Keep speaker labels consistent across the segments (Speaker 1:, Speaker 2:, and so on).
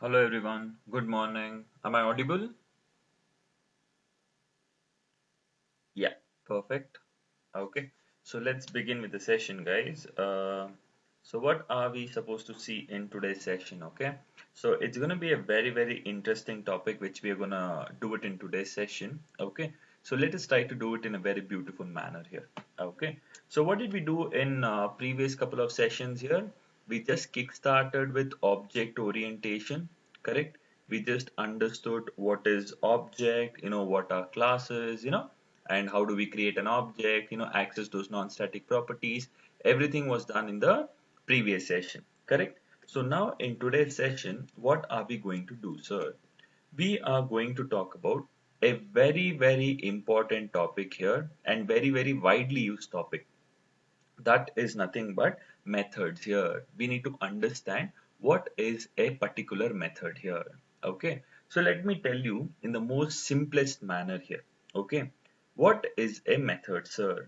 Speaker 1: Hello everyone, good morning. Am I audible? Yeah, perfect. Okay, so let's begin with the session, guys. So what are we supposed to see in today's session? Okay, so it's gonna be a very interesting topic which we are gonna do it in today's session. Okay, so let us try to do it in a very beautiful manner here. Okay, so what did we do in previous couple of sessions here? We just kick-started with object orientation, correct? We just understood what is object, what are classes, and how do we create an object, access those non-static properties. Everything was done in the previous session, correct? So now in today's session, what are we going to do, sir? We are going to talk about a very important topic here and very widely used topic. That is nothing but methods here. We need to understand what is a particular method here. Okay, so let me tell you in the most simplest manner here. Okay, what is a method, sir?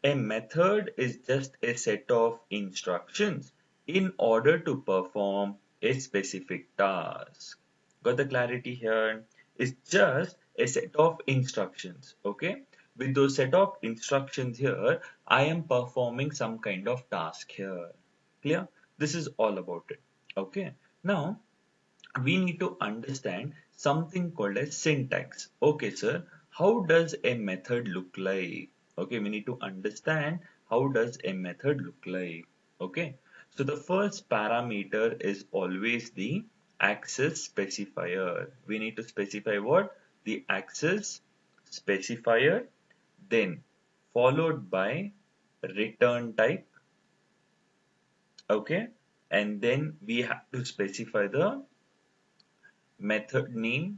Speaker 1: A method is just a set of instructions in order to perform a specific task. Got the clarity here? It's just a set of instructions. Okay, with those set of instructions here, I am performing some kind of task here. Clear? This is all about it. Okay, now we need to understand something called as syntax. Okay, sir, how does a method look like? Okay, we need to understand how does a method look like. Okay, so the first parameter is always the access specifier. We need to specify what? The access specifier, then followed by return type. Okay, and then we have to specify the method name,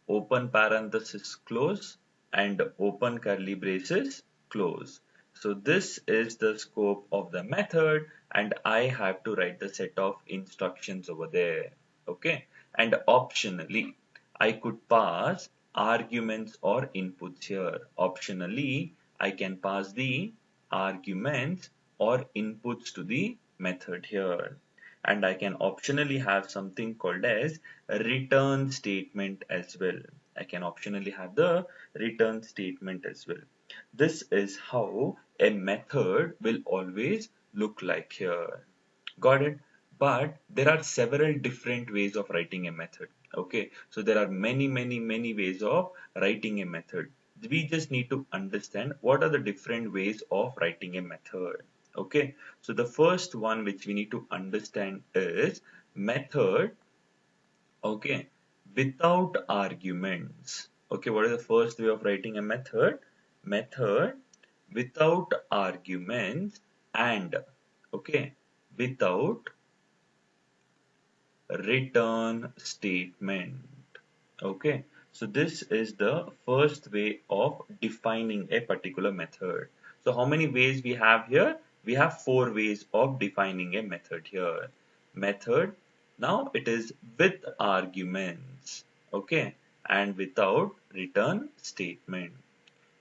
Speaker 1: open parenthesis close, and open curly braces close. So this is the scope of the method, and I have to write the set of instructions over there. Okay, and optionally I could pass arguments or inputs here. Optionally I can pass the arguments or inputs to the method here, and I can optionally have something called as a return statement as well. I can optionally have the return statement as well. This is how a method will always look like here. Got it? But there are several different ways of writing a method. Okay, so there are many ways of writing a method. We just need to understand what are the different ways of writing a method. Okay, so the first one which we need to understand is method, okay, without arguments. Okay, what is the first way of writing a method? Method without arguments and, okay, without return statement. Okay, so this is the first way of defining a particular method. So how many ways we have here? We have four ways of defining a method here. Method, now it is with arguments, okay, and without return statement.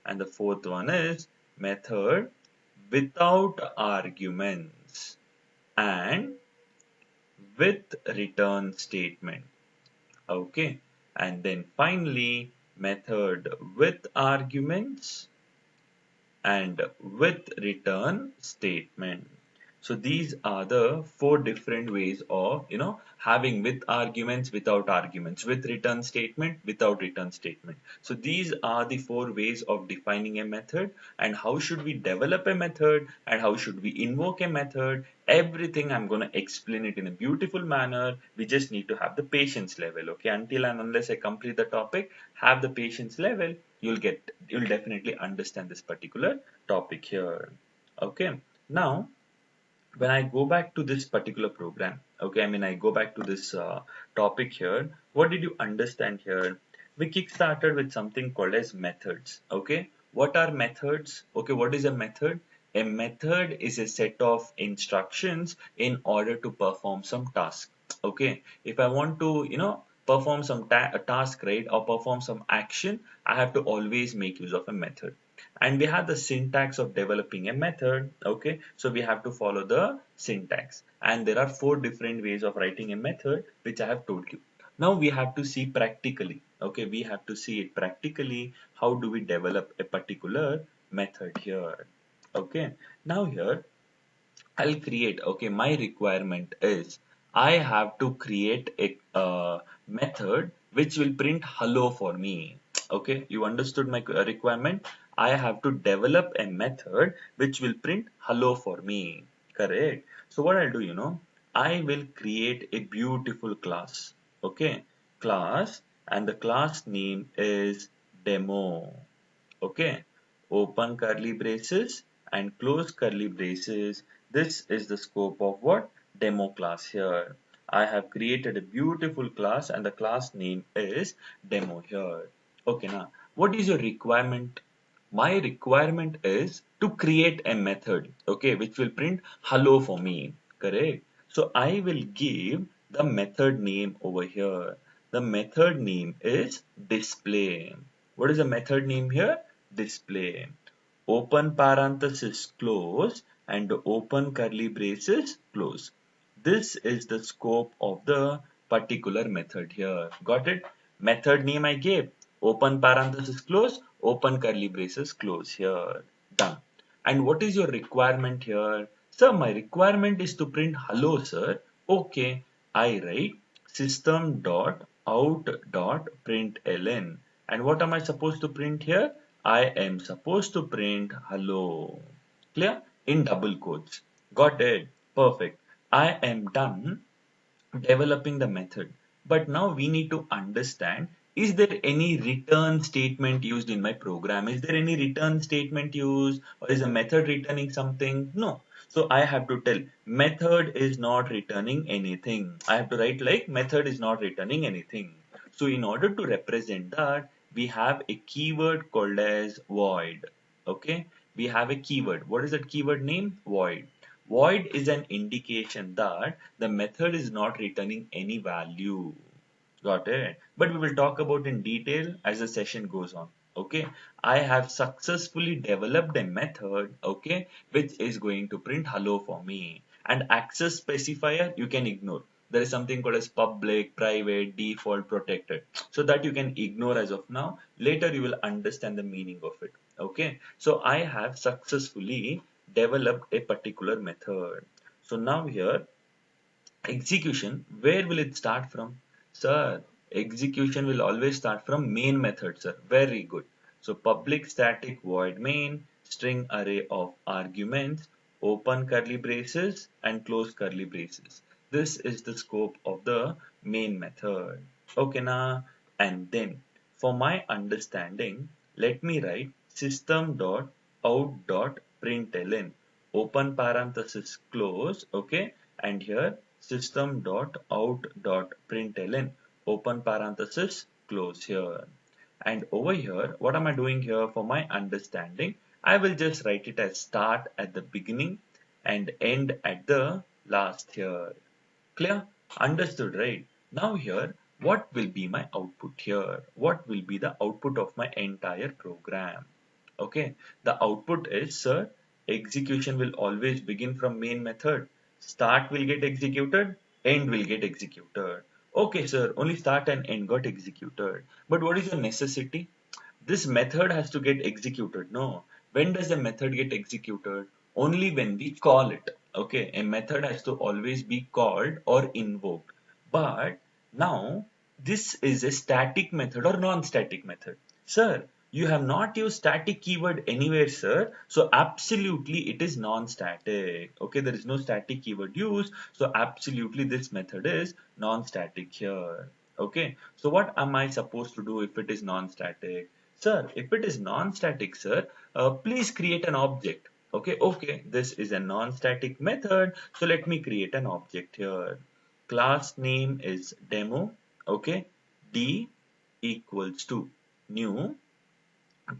Speaker 1: And the fourth one is method without arguments and with return statement. Okay, and then finally method with arguments and with return statement. So these are the four different ways of having with arguments, without arguments, with return statement, without return statement. So these are the four ways of defining a method, and how should we develop a method and how should we invoke a method. Everything I'm going to explain it in a beautiful manner. We just need to have the patience level. Okay, until and unless I complete the topic, have the patience level, you'll definitely understand this particular topic here. Okay, now when I go back to this particular program, okay, I mean, I go back to this topic here, what did you understand here? We kick started with something called as methods. Okay, what are methods? Okay, what is a method? A method is a set of instructions in order to perform some task. Okay, if I want to, perform some a task, right, or perform some action, I have to always make use of a method. and we have the syntax of developing a method. Okay, so we have to follow the syntax, and there are 4 different ways of writing a method which I have told you. Now we have to see practically. Okay, we have to see it practically. How do we develop a particular method here? Okay, now here I'll create, okay, my requirement is I have to create a method which will print hello for me. Okay, you understood my requirement? I have to develop a method which will print hello for me. Correct. So what I'll do, I will create a beautiful class. Okay, class, and the class name is demo. Okay, open curly braces and close curly braces. This is the scope of what? Demo class here. I have created a beautiful class and the class name is demo here. Okay, now what is your requirement? My requirement is to create a method, okay, which will print hello for me. Correct. So I will give the method name over here. The method name is display. What is the method name here? Display. Open parenthesis close and open curly braces close. This is the scope of the particular method here. Got it? Method name I gave. Open parenthesis close, open curly braces close here. Done. And what is your requirement here? Sir, my requirement is to print hello, sir. Okay, I write system dot out dot println. And what am I supposed to print here? I am supposed to print hello. Clear? In double quotes. Got it? Perfect. I am done developing the method. But now we need to understand, is there any return statement used in my program? Is there any return statement used, or is a method returning something? No. So I have to tell method is not returning anything. I have to write like method is not returning anything. So in order to represent that, we have a keyword called as void. Okay, we have a keyword. What is that keyword name? Void. Void is an indication that the method is not returning any value. Got it? But we will talk about in detail as the session goes on. Okay, I have successfully developed a method, okay, which is going to print hello for me. And access specifier you can ignore. There is something called as public, private, default, protected. So that you can ignore as of now. Later you will understand the meaning of it. Okay, so I have successfully developed a particular method. So now here execution, where will it start from? Sir, execution will always start from main method, sir. Very good. So public static void main, string array of arguments, open curly braces and close curly braces. This is the scope of the main method. Okay, now, and then for my understanding, let me write system.out.println, open parenthesis close, okay, and here system.out.println, open parenthesis close here. And over here, what am I doing here? For my understanding, I will just write it as start at the beginning and end at the last here. Clear? Understood, right? Now here, what will be my output here? What will be the output of my entire program? Okay, the output is, sir, execution will always begin from main method. Start will get executed, end will get executed. Okay, sir, only start and end got executed. But what is the necessity? This method has to get executed. No. When does a method get executed? Only when we call it. Okay, a method has to always be called or invoked. But now this is a static method or non-static method. Sir, you have not used static keyword anywhere, sir. So absolutely it is non-static. Okay, there is no static keyword used. So absolutely this method is non-static here. Okay, so what am I supposed to do if it is non-static? Sir, if it is non-static, sir, please create an object. Okay, this is a non-static method. So let me create an object here. Class name is demo. Okay, D equals to new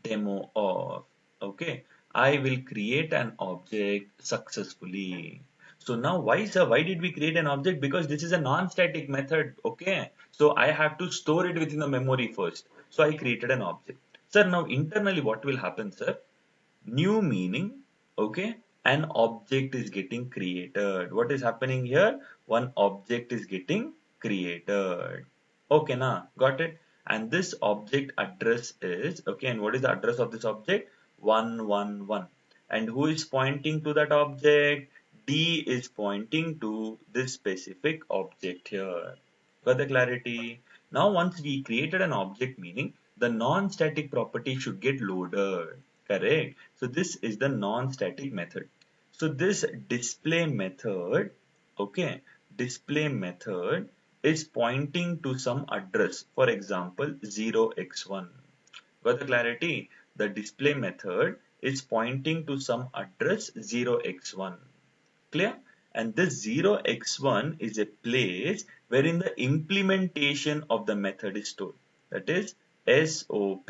Speaker 1: demo of. Okay, I will create an object successfully. So now why, sir, why did we create an object? Because this is a non-static method. Okay, so I have to store it within the memory first. So I created an object. Sir, now internally what will happen, sir? New meaning, okay, an object is getting created. What is happening here? One object is getting created. Okay, now got it? And this object address is, okay, and what is the address of this object? 111. And who is pointing to that object? D is pointing to this specific object here. Got the clarity? Now once we created an object, meaning the non-static property should get loaded. Correct. So this is the non-static method. So this display method, okay, display method is pointing to some address. For example, 0x1. Got the clarity? The display method is pointing to some address 0x1. Clear? And this 0x1 is a place wherein the implementation of the method is stored. That is SOP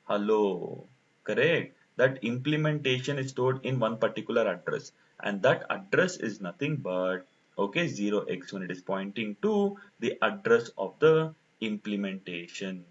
Speaker 1: hello. Correct? That implementation is stored in one particular address. And that address is nothing but, okay, 0x1. It is pointing to the address of the implementation.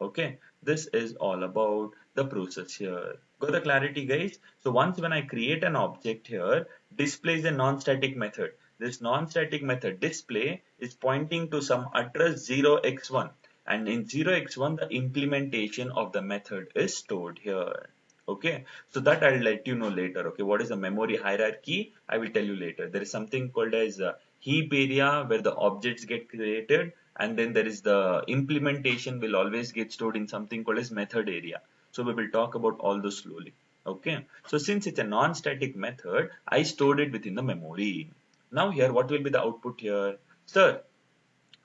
Speaker 1: Okay, this is all about the process here. Got the clarity, guys? So once when I create an object here, display is a non-static method. This non-static method display is pointing to some address 0x1, and in 0x1 the implementation of the method is stored here. Okay, so that I'll let you know later. Okay, what is the memory hierarchy? I will tell you later. There is something called as heap area where the objects get created, and then there is the implementation will always get stored in something called as method area. So we will talk about all those slowly. Okay, so since it's a non-static method, I stored it within the memory. Now here, what will be the output here? Sir,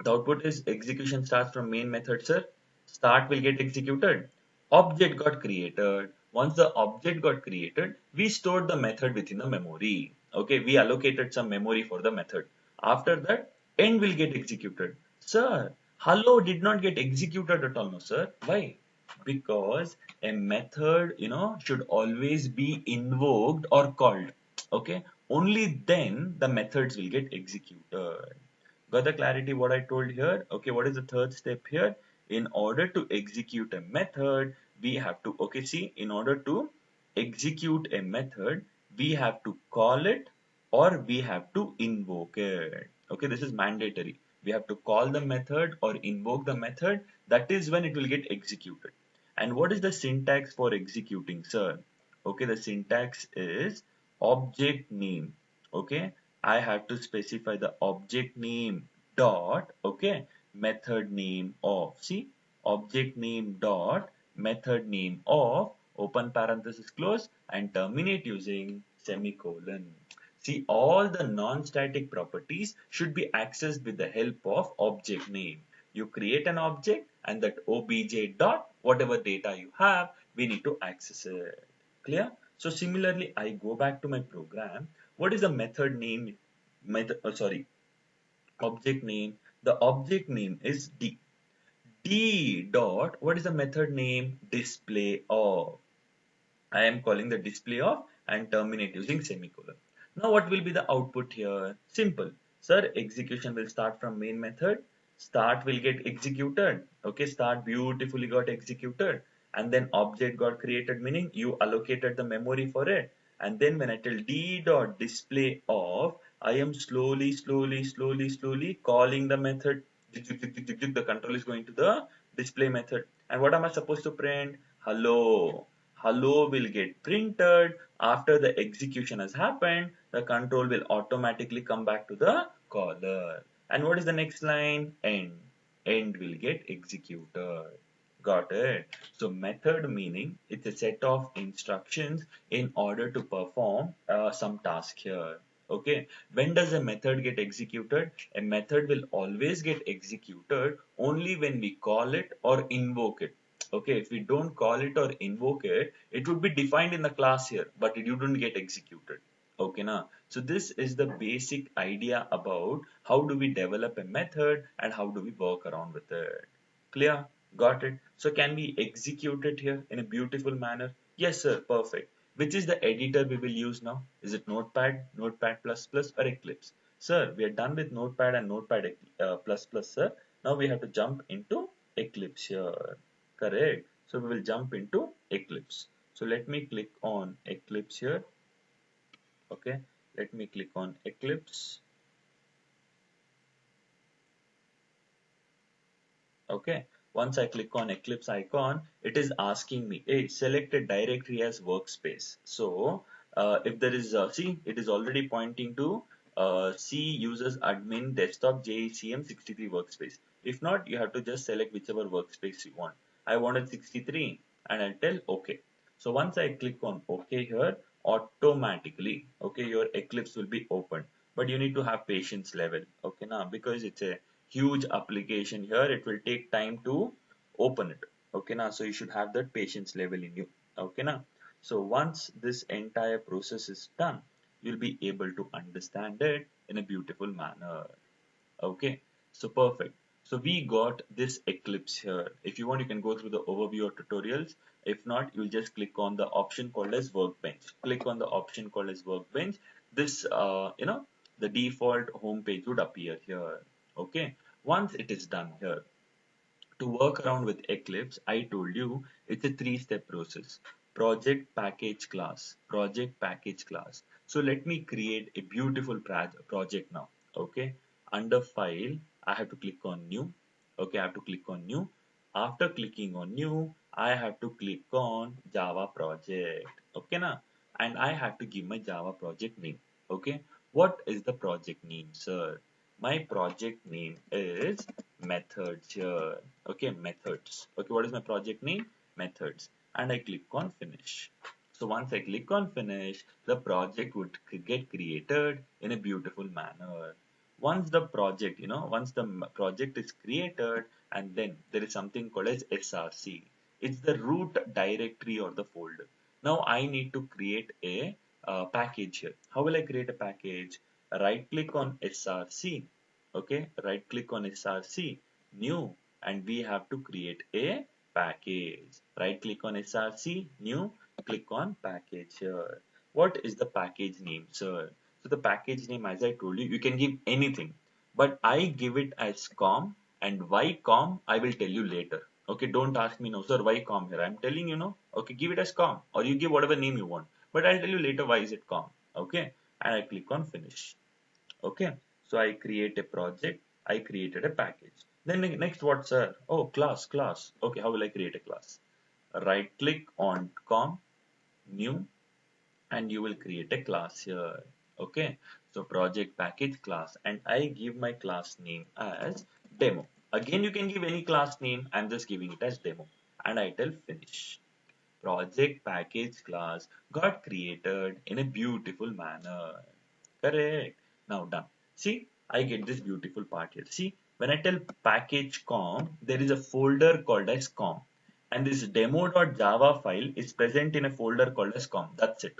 Speaker 1: the output is execution starts from main method, sir. Start will get executed. Object got created. Once the object got created, we stored the method within the memory. Okay, we allocated some memory for the method. After that, end will get executed. Sir, hello did not get executed at all, no, sir. Why? Because a method, should always be invoked or called. Okay, only then the methods will get executed. Got the clarity what I told here? Okay, what is the third step here? In order to execute a method, we have to, okay, see, in order to execute a method, we have to call it or we have to invoke it. Okay, this is mandatory. We have to call the method or invoke the method. That is when it will get executed. And what is the syntax for executing, sir? Okay, the syntax is object name. Okay, I have to specify the object name dot, okay, method name of, see, object name dot method name of, open parenthesis close, and terminate using semicolon. See, all the non-static properties should be accessed with the help of object name. You create an object and that obj dot whatever data you have, we need to access it. Clear? So similarly, I go back to my program. What is the method name? Object name. The object name is D. D dot, what is the method name? Display of. I am calling the display of and terminate using semicolon. Now what will be the output here? Simple. Sir, execution will start from main method. Start will get executed. Okay, start beautifully got executed. And then object got created, meaning you allocated the memory for it. And then when I tell D dot display of, I am slowly calling the method. The control is going to the display method. And what am I supposed to print? Hello. Hello will get printed. After the execution has happened, the control will automatically come back to the caller. And what is the next line? End. End will get executed. Got it? So method meaning it's a set of instructions in order to perform some task here. Okay. When does a method get executed? A method will always get executed only when we call it or invoke it. Okay, if we don't call it or invoke it, it would be defined in the class here, but it wouldn't get executed. Okay, now, so this is the basic idea about how do we develop a method and how do we work around with it. Clear? Got it? So can we execute it here in a beautiful manner? Yes, sir. Perfect. Which is the editor we will use now? Is it Notepad, Notepad++, or Eclipse? Sir, we are done with Notepad and Notepad++, sir. Now we have to jump into Eclipse here. Correct. So we will jump into Eclipse. So let me click on Eclipse here. Okay, let me click on Eclipse. Okay, once I click on Eclipse icon, it is asking me, hey, select a directory as workspace. So if there is, see, it is already pointing to C users admin desktop JECM63 workspace. If not, you have to just select whichever workspace you want. I wanted 63 and I'll tell OK. So once I click on OK here, automatically, okay, your Eclipse will be opened. But you need to have patience level, okay, now because it's a huge application here, it will take time to open it, okay, now so you should have that patience level in you, okay, now so once this entire process is done, you'll be able to understand it in a beautiful manner. Okay, so perfect. So we got this Eclipse here. If you want, you can go through the overview or tutorials. If not, you'll just click on the option called as Workbench. Click on the option called as Workbench. This, the default home page would appear here. Okay, once it is done here, to work around with Eclipse, I told you it's a three-step process. Project, package, class. Project, package, class. So let me create a beautiful project now. Okay. Under file, I have to click on new. Okay, I have to click on new. After clicking on new, I have to click on Java project. Okay, now, and I have to give my Java project name. Okay, what is the project name, sir? My project name is methods here. Okay, methods. Okay, what is my project name? Methods. And I click on finish. So once I click on finish, the project would get created in a beautiful manner. Once the project, once the project is created, and then there is something called as SRC. It's the root directory or the folder. Now I need to create a package here. How will I create a package? Right click on SRC. Okay, right click on SRC, new, and we have to create a package. Right click on SRC, new, click on package here. What is the package name, sir? So the package name, as I told you, you can give anything, but I give it as com, and why com I will tell you later. Okay, don't ask me no, sir, why com here? I'm telling you no. Okay, give it as com, or you give whatever name you want, but I'll tell you later why is it com. Okay, and I click on finish. Okay, so I create a project, I created a package. Then next what, sir? Oh, class. Okay, how will I create a class? Right click on com, new, and you will create a class here. Okay, so project package class, and I give my class name as demo. Again, you can give any class name. I'm just giving it as demo, and I tell finish. Project package class got created in a beautiful manner. Correct. Now done. See, I get this beautiful part here. See, when I tell package com, there is a folder called as com. And this demo.java file is present in a folder called as com. That's it.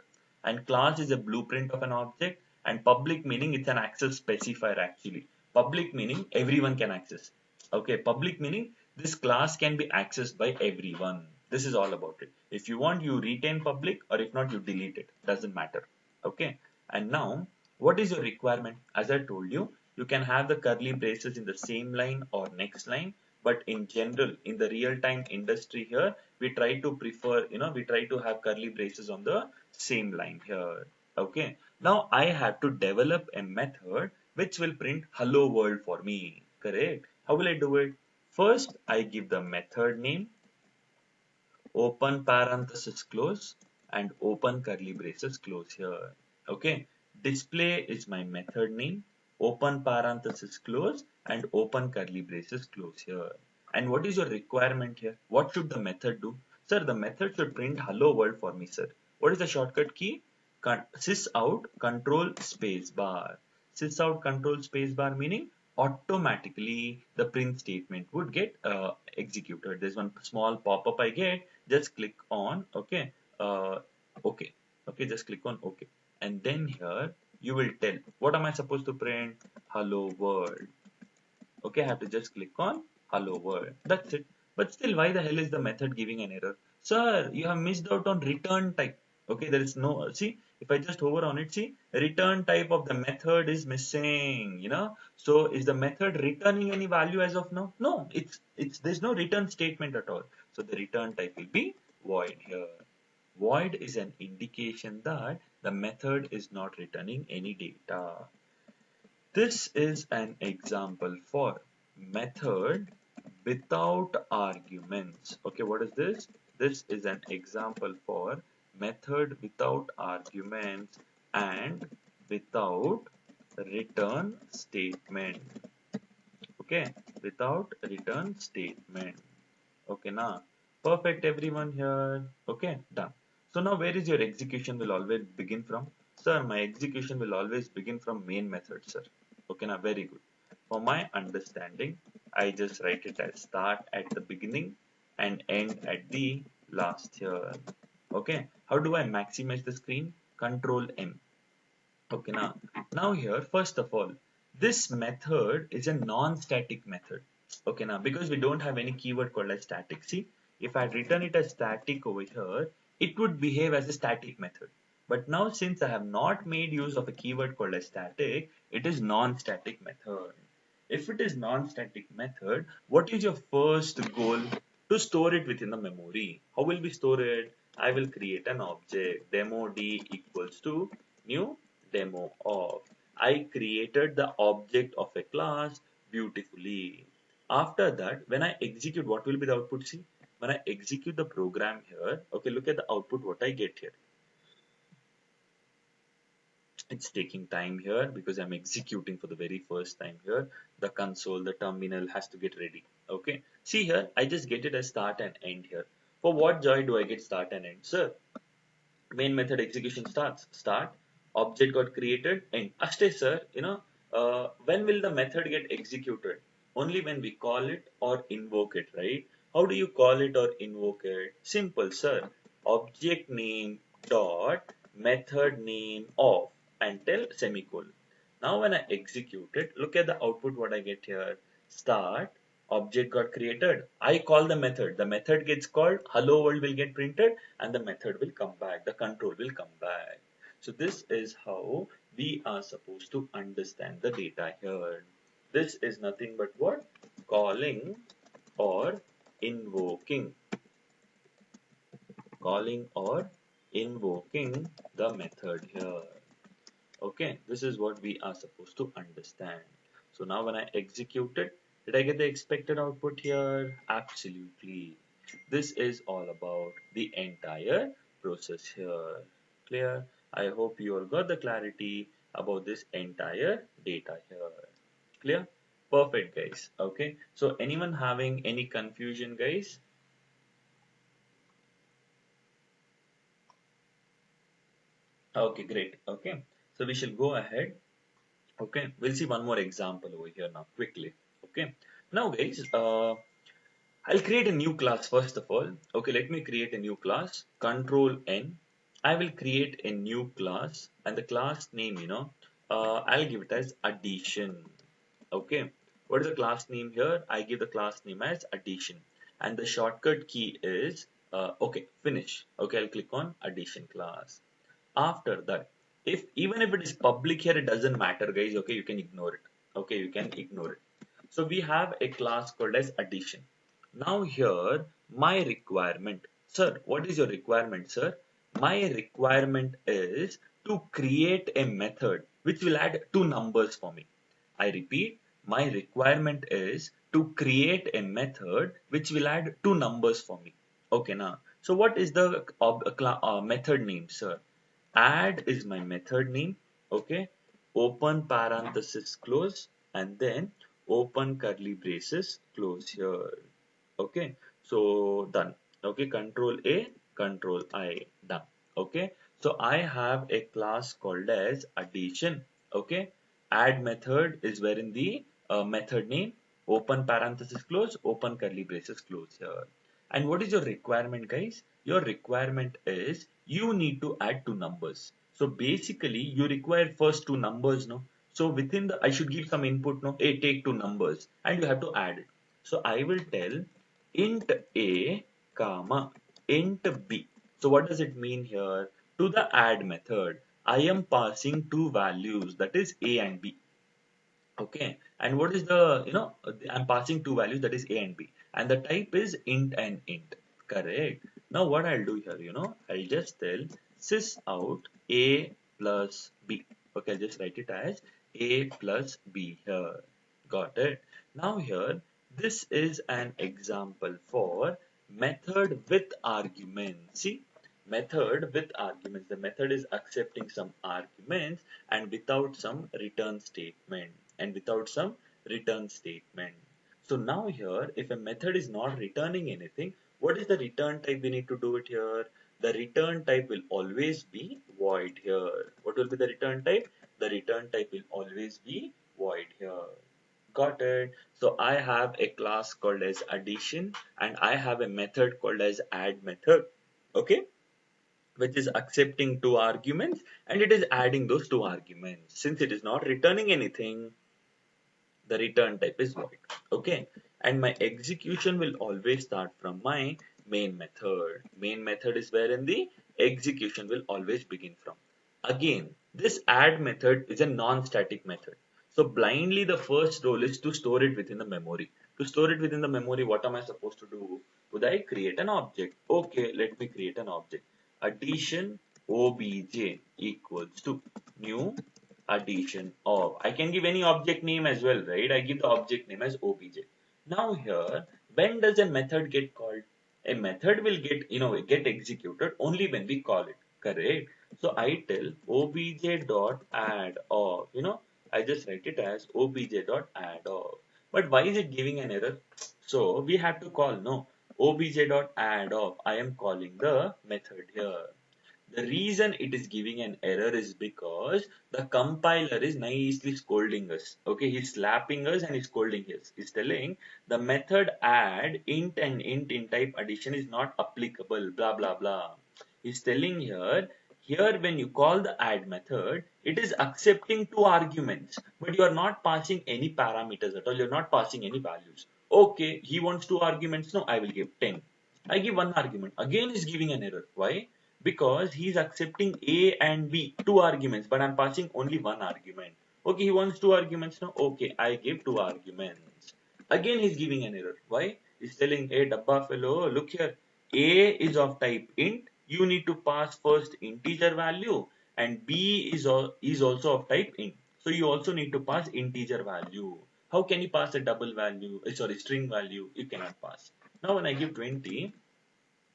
Speaker 1: And class is a blueprint of an object, and public meaning it's an access specifier actually. Public meaning everyone can access. Okay, public meaning this class can be accessed by everyone. This is all about it. If you want, you retain public, or if not, you delete it. Doesn't matter. Okay. And now, what is your requirement? As I told you, you can have the curly braces in the same line or next line. But in general, in the real-time industry here, we try to prefer, we try to have curly braces on the same line here. Okay. Now I have to develop a method which will print hello world for me. Correct. How will I do it? First, I give the method name, open parenthesis close, and open curly braces close here. Okay, display is my method name, open parenthesis close, and open curly braces close here. And what is your requirement here? What should the method do? Sir, the method should print hello world for me, sir. What is the shortcut key? Sys out control space bar. Sys out control space bar meaning automatically the print statement would get executed. There's one small pop-up I get. Just click on okay, okay, okay. Just click on okay, and then here you will tell what am I supposed to print? Hello world. Okay, I have to just click on hello world. That's it. But still, why the hell is the method giving an error? Sir, you have missed out on return type. Okay, there is no, see, if I just hover on it, see, return type of the method is missing, So is the method returning any value as of now? No, there's no return statement at all. So the return type will be void here. Void is an indication that the method is not returning any data. This is an example for method without arguments. Okay, what is this? This is an example for method without arguments and without return statement. Okay, without return statement. Okay, now perfect everyone here. Okay, done. So now where is your execution will always begin from? Sir, my execution will always begin from main method, sir. Okay, now very good. For my understanding, I just write it as start at the beginning and end at the last here. Okay, how do I maximize the screen? Control M. Okay, now here, first of all, this method is a non-static method. Okay, now because we don't have any keyword called as static. See, if I return it as static over here, it would behave as a static method. But now since I have not made use of a keyword called as static, it is non-static method. If it is non-static method, what is your first goal? To store it within the memory. How will we store it? I will create an object demo d equals to new demo of. I created the object of a class beautifully. After that, when I execute, what will be the output? See, when I execute the program here, okay, look at the output, what I get here. It's taking time here because I'm executing for the very first time here. The console, the terminal has to get ready. Okay, see here, I just get it as start and end here. For what joy do I get start and end? Sir, main method execution starts. Start, object got created, end. Ashte sir, when will the method get executed? Only when we call it or invoke it, right? How do you call it or invoke it? Simple, sir. Object name dot method name of until semicolon. Now when I execute it, look at the output what I get here. Start, object got created. I call the method. The method gets called, hello world will get printed and the method will come back. The control will come back. So this is how we are supposed to understand the data here. This is nothing but what? Calling or invoking. Calling or invoking the method here. Okay, this is what we are supposed to understand. So now when I execute it, did I get the expected output here? Absolutely. This is all about the entire process here. Clear? I hope you all got the clarity about this entire data here. Clear? Perfect, guys. Okay. So anyone having any confusion, guys? Okay, great. Okay. So we shall go ahead. Okay, we'll see one more example over here now quickly. Okay, now guys, I'll create a new class first of all. Okay, let me create a new class. Control N. I will create a new class and the class name, I'll give it as addition. Okay, what is the class name here? I give the class name as addition and the shortcut key is okay, finish. Okay, I'll click on addition class. After that, if even if it is public here, it doesn't matter, guys. Okay, you can ignore it. Okay, you can ignore it. So we have a class called as addition. Now here, my requirement, sir, what is your requirement, sir? My requirement is to create a method which will add two numbers for me. I repeat, my requirement is to create a method which will add two numbers for me. Okay, now, so what is the method name, sir? Add is my method name. Okay, open parenthesis close and then open curly braces close here. Okay, so done. Okay, control A, control I, done. Okay, so I have a class called as addition. Okay, add method is wherein the method name, open parenthesis close, open curly braces close here. And what is your requirement, guys? Your requirement is you need to add two numbers. So basically you require first two numbers, no? So within the, I should give some input, no? A, take two numbers and you have to add it. So I will tell int a comma int b. So what does it mean here? To the add method, I am passing two values, that is a and b. Okay, and what is the, I'm passing two values, that is a and b, and the type is int and int. Correct. Now what I'll do here, I'll just tell sys out A plus B. Okay, I'll just write it as A plus B here. Got it? Now here, this is an example for method with arguments. See, method with arguments. The method is accepting some arguments and without some return statement. And without some return statement. So now here, if a method is not returning anything, what is the return type we need to do it here? The return type will always be void here. What will be the return type? The return type will always be void here. Got it? So I have a class called as addition and I have a method called as add method. Okay? Which is accepting two arguments and it is adding those two arguments. Since it is not returning anything, the return type is void. Okay, and my execution will always start from my main method. Main method is wherein the execution will always begin from. Again, this add method is a non-static method. So blindly the first role is to store it within the memory. To store it within the memory, what am I supposed to do? Would I create an object? Okay, let me create an object. Addition obj equals to new addition of. I can give any object name as well, right? I give the object name as obj. Now here, when does a method get called? A method will get executed only when we call it, correct? So I tell obj dot add of, I just write it as obj dot add of. But why is it giving an error? So we have to call, no, obj dot add of. I am calling the method here. The reason it is giving an error is because the compiler is nicely scolding us. Okay, he's slapping us and he's scolding us. He's telling the method add int and int in type addition is not applicable, blah blah blah. He's telling here when you call the add method, it is accepting two arguments, but you are not passing any parameters at all. You're not passing any values. Okay, he wants two arguments. No, I will give 10. I give one argument. Again, he's giving an error. Why? Because he's accepting A and B, two arguments, but I'm passing only one argument. Okay, he wants two arguments now. Okay, I give two arguments. Again, he's giving an error. Why? He's telling, hey, Dabba fellow, look here. A is of type int. You need to pass first integer value, and B is also of type int. So you also need to pass integer value. How can you pass a double value? Sorry, string value. You cannot pass. Now, when I give 20,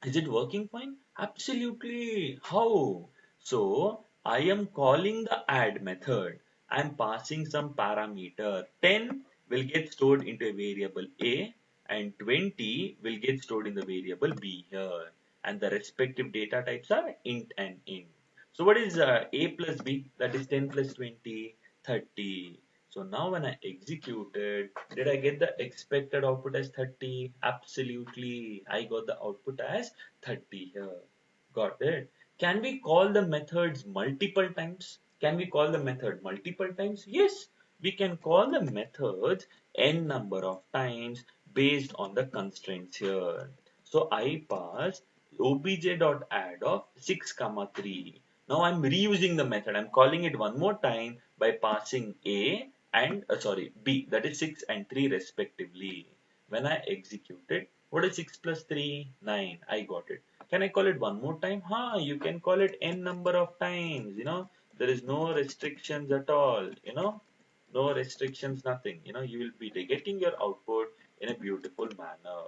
Speaker 1: is it working fine? Absolutely. How? So I am calling the add method. I am passing some parameter. 10 will get stored into a variable A and 20 will get stored in the variable B here. And the respective data types are int and int. So what is A plus B? That is 10 plus 20, 30. So now when I executed, did I get the expected output as 30? Absolutely. I got the output as 30 here. Got it. Can we call the methods multiple times? Can we call the method multiple times? Yes, we can call the methods n number of times based on the constraints here. So I pass obj.add of 6 comma 3. Now I'm reusing the method. I'm calling it one more time by passing A and B, that is 6 and 3 respectively. When I execute it, what is 6 plus 3? 9. I got it. Can I call it one more time? You can call it n number of times. There is no restrictions at all. No restrictions, nothing. You will be getting your output in a beautiful manner.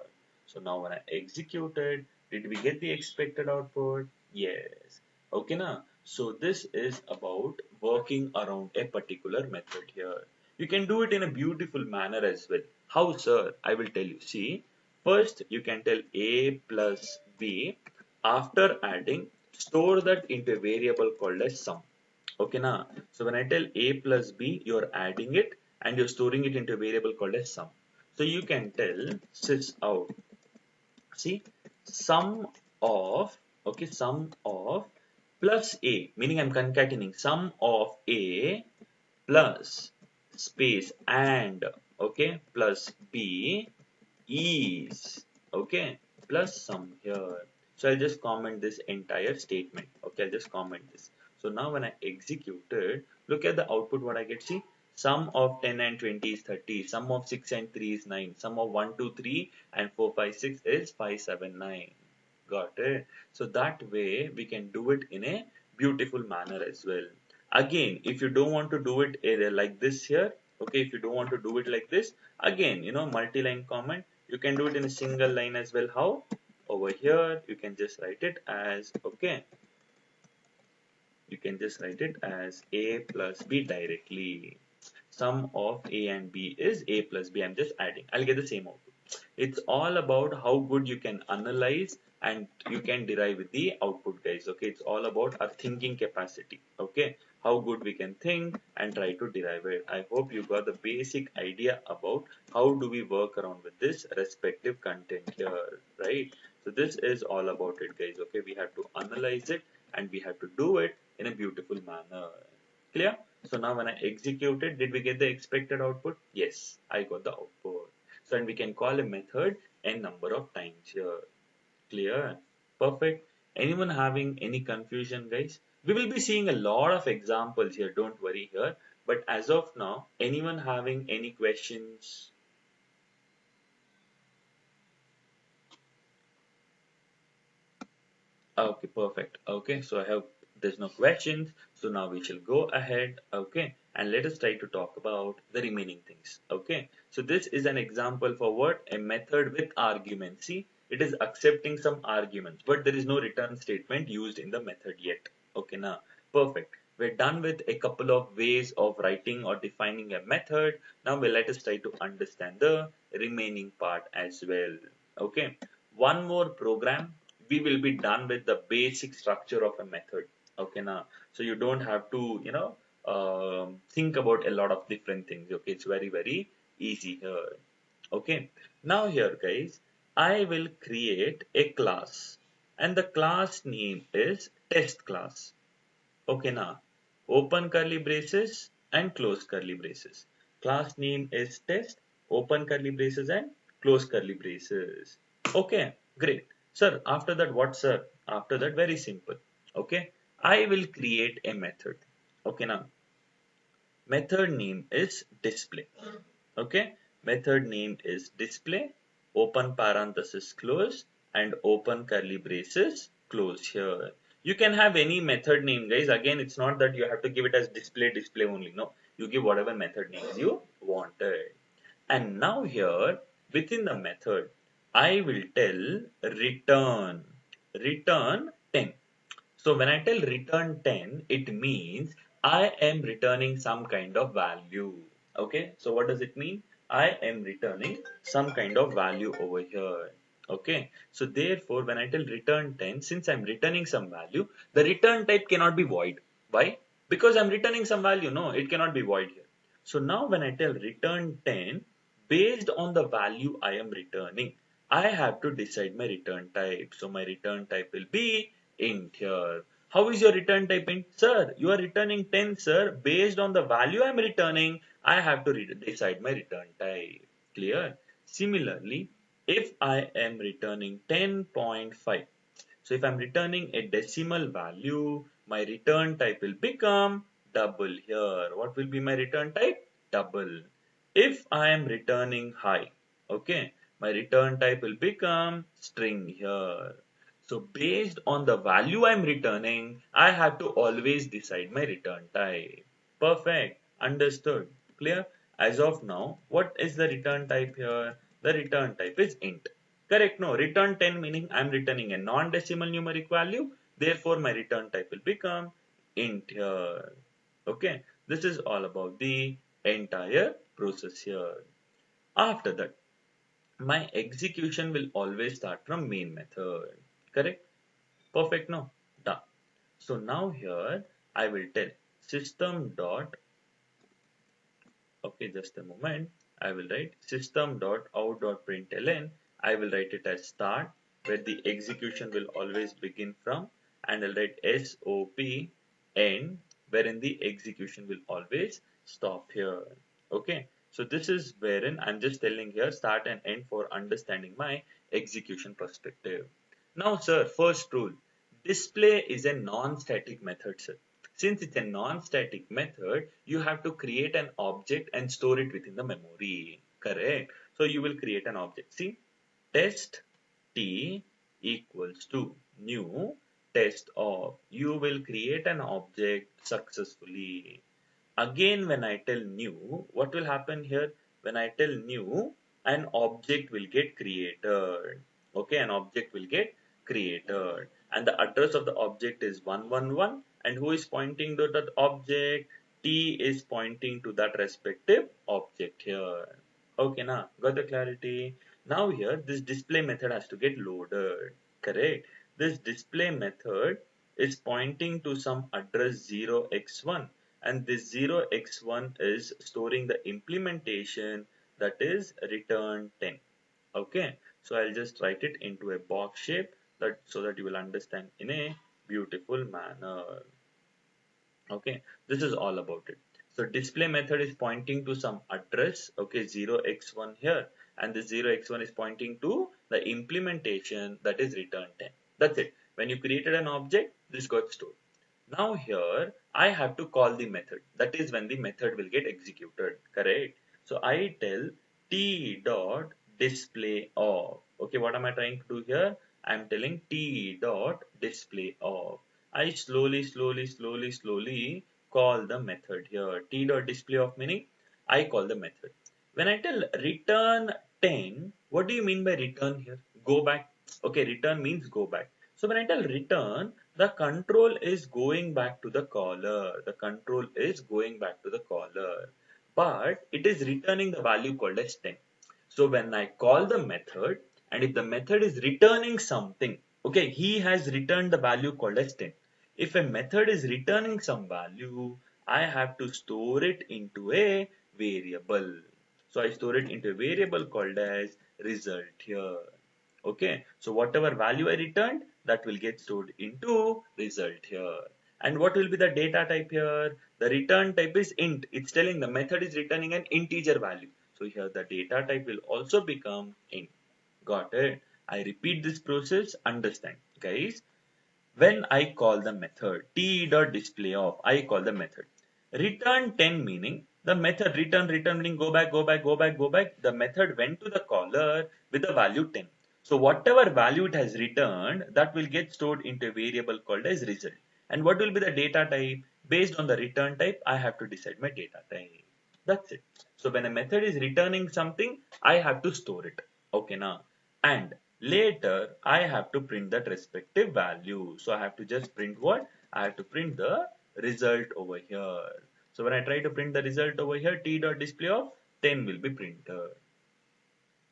Speaker 1: So now when I executed, did we get the expected output? Yes. Okay, now. So this is about working around a particular method here. You can do it in a beautiful manner as well. How, sir? I will tell you. See, first you can tell A plus B. After adding, store that into a variable called as sum. Okay, now. So when I tell A plus B, you're adding it and you're storing it into a variable called as sum. So you can tell sys out. See, sum of, okay, sum of plus A, meaning I'm concatenating sum of A plus space and, okay, plus B is, okay, plus sum here. So I'll just comment this entire statement. Okay, I'll just comment this. So now when I execute it, look at the output what I get. See, sum of 10 and 20 is 30. Sum of 6 and 3 is 9. Sum of 1, 2, 3 and 4, 5, 6 is 5, 7, 9. Got it? So that way we can do it in a beautiful manner as well. Again, if you don't want to do it like this here, okay, if you don't want to do it like this, again, multi-line comment, you can do it in a single line as well. How? Over here, you can just write it as, okay, you can just write it as a plus b directly. Sum of a and b is a plus b. I'm just adding. I'll get the same output. It's all about how good you can analyze and you can derive the output, guys. Okay, it's all about our thinking capacity. Okay, how good we can think and try to derive it. I hope you got the basic idea about how do we work around with this respective content here, right? So this is all about it, guys. Okay, we have to analyze it and we have to do it in a beautiful manner. Clear? So now when I execute it, did we get the expected output? Yes, I got the output. So and we can call a method n number of times here. Clear? Perfect. Anyone having any confusion, guys? We will be seeing a lot of examples here. Don't worry here. But as of now, anyone having any questions? Okay, perfect. Okay, so I hope there's no questions. So now we shall go ahead. Okay, and let us try to talk about the remaining things. Okay, so this is an example for what? A method with arguments. See, it is accepting some arguments, but there is no return statement used in the method yet. Okay, now perfect. We're done with a couple of ways of writing or defining a method. Now we'll let us try to understand the remaining part as well. Okay, one more program we will be done with the basic structure of a method. Okay, now so you don't have to think about a lot of different things. Okay, it's very easy here. Okay, now here, guys, I will create a class and the class name is test class. Okay, now open curly braces and close curly braces. Class name is test, open curly braces and close curly braces. Okay, great. Sir, after that, what, sir? After that, very simple. Okay, I will create a method. Okay, now method name is display. Okay, method name is display, open parenthesis close and open curly braces close here. You can have any method name, guys. Again, it's not that you have to give it as display only. No, you give whatever method names you wanted. And now here within the method, I will tell return 10. So when I tell return 10, it means I am returning some kind of value. Okay, so what does it mean? I am returning some kind of value over here. Okay, so therefore when I tell return 10, since I'm returning some value, the return type cannot be void. Why? Because I'm returning some value. No, it cannot be void here. So now when I tell return 10, based on the value I am returning, I have to decide my return type. So my return type will be int here. How is your return type int? Sir, you are returning 10, sir. Based on the value I am returning, I have to decide my return type. Clear? Similarly, if I am returning 10.5, so if I'm returning a decimal value, my return type will become double here. What will be my return type? Double. If I am returning high, okay, my return type will become string here. So based on the value I'm returning, I have to always decide my return type. Perfect. Understood. Clear? As of now, what is the return type here? The return type is int. Correct? No. Return 10 meaning I'm returning a non-decimal numeric value. Therefore, my return type will become int here. Okay. This is all about the entire process here. After that, my execution will always start from main method. Correct? Perfect. No. Done. So now here I will tell system dot, okay, just a moment. I will write system.out.println. I will write it as start, where the execution will always begin from, and I'll write SOP end, wherein the execution will always stop here. Okay, so this is wherein I'm just telling here start and end for understanding my execution perspective. Now, sir, first rule, display is a non-static method, sir. Since it's a non-static method, you have to create an object and store it within the memory. Correct? So you will create an object. See, test t equals to new test of. You will create an object successfully. Again, when I tell new, what will happen here? When I tell new, an object will get created. Okay, an object will get created. And the address of the object is 111. And who is pointing to that object? T is pointing to that respective object here. Okay, now got the clarity? Now here, this display method has to get loaded. Correct? This display method is pointing to some address 0x1, and this 0x1 is storing the implementation that is return 10. Okay, so I'll just write it into a box shape that so that you will understand in a beautiful manner. Okay, this is all about it. So display method is pointing to some address, okay, 0x1 here, and the 0x1 is pointing to the implementation that is return 10. That's it. When you created an object, this got stored. Now here I have to call the method. That is when the method will get executed. Correct? So I tell t dot display of. Okay, what am I trying to do here? I am telling t dot display of. I slowly call the method here. T dot display of meaning I call the method. When I tell return 10, what do you mean by return here? Go back. Okay, return means go back. So when I tell return, the control is going back to the caller. The control is going back to the caller. But it is returning the value called as 10. So when I call the method, and if the method is returning something, okay, he has returned the value called as 10. If a method is returning some value, I have to store it into a variable. So I store it into a variable called as result here. Okay, so whatever value I returned, that will get stored into result here. And what will be the data type here? The return type is int. It's telling the method is returning an integer value. So here the data type will also become int. Got it? I repeat this process, understand. Guys, when I call the method t.displayOf, I call the method. Return 10 meaning the method return meaning go back. The method went to the caller with the value 10. So whatever value it has returned, that will get stored into a variable called as result. And what will be the data type? Based on the return type, I have to decide my data type. That's it. So when a method is returning something, I have to store it. Okay now. And later I have to print that respective value. So I have to just print what? I have to print the result over here. So when I try to print the result over here, t.display of 10 will be printed.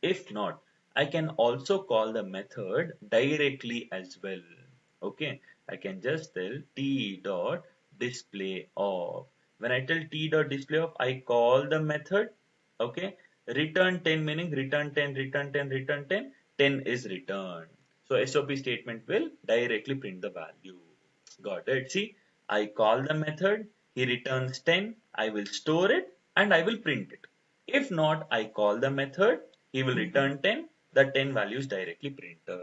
Speaker 1: If not, I can also call the method directly as well. Okay, I can just tell t dot display of. When I tell t dot display of, I call the method. Okay, return 10 meaning return 10, return 10, return 10. 10 is returned. So SOP statement will directly print the value. Got it? See, I call the method, he returns 10, I will store it and I will print it. If not, I call the method, he will return 10, the 10 values directly printed.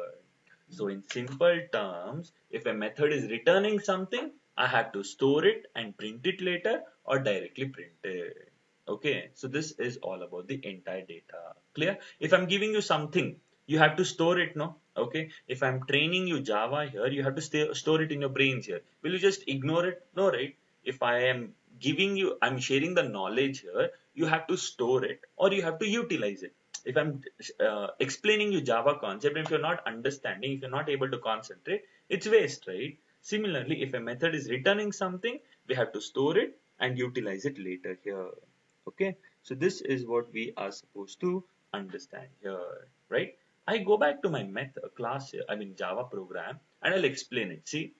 Speaker 1: So in simple terms, if a method is returning something, I have to store it and print it later or directly print it. Okay, so this is all about the entire data. Clear? If I'm giving you something, you have to store it, no? Okay, if I'm training you Java here, you have to store it in your brains here. Will you just ignore it? No, right? If I am giving you, I'm sharing the knowledge here, you have to store it or you have to utilize it. If I'm explaining you Java concept, and if you're not understanding, if you're not able to concentrate, it's waste, right? Similarly, if a method is returning something, we have to store it and utilize it later here. Okay, so this is what we are supposed to understand here, right? I go back to my method class here, I mean Java program, and I'll explain it. See,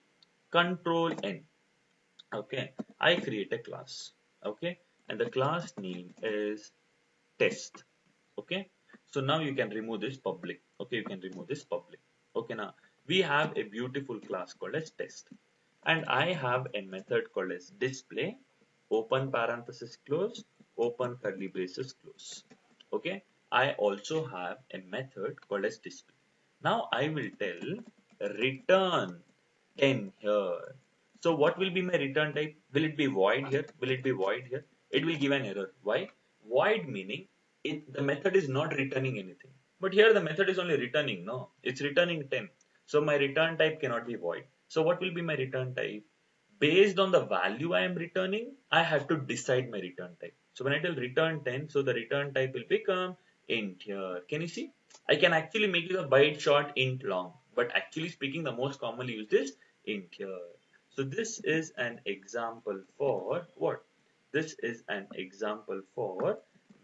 Speaker 1: control N. Okay, I create a class. Okay, and the class name is test. Okay, so now you can remove this public. Okay, you can remove this public. Okay, now we have a beautiful class called as test, and I have a method called as display, open parenthesis close, open curly braces close. Okay, I also have a method called as display. Now I will tell return 10 here. So what will be my return type? Will it be void here? Will it be void here? It will give an error. Why? Void meaning the method is not returning anything. But here the method is only returning, no? It's returning 10. So my return type cannot be void. So what will be my return type? Based on the value I am returning, I have to decide my return type. So when I tell return 10, so the return type will become int here. Can you see? I can actually make it a byte short int long, but actually speaking, the most commonly used is int here. So this is an example for what? This is an example for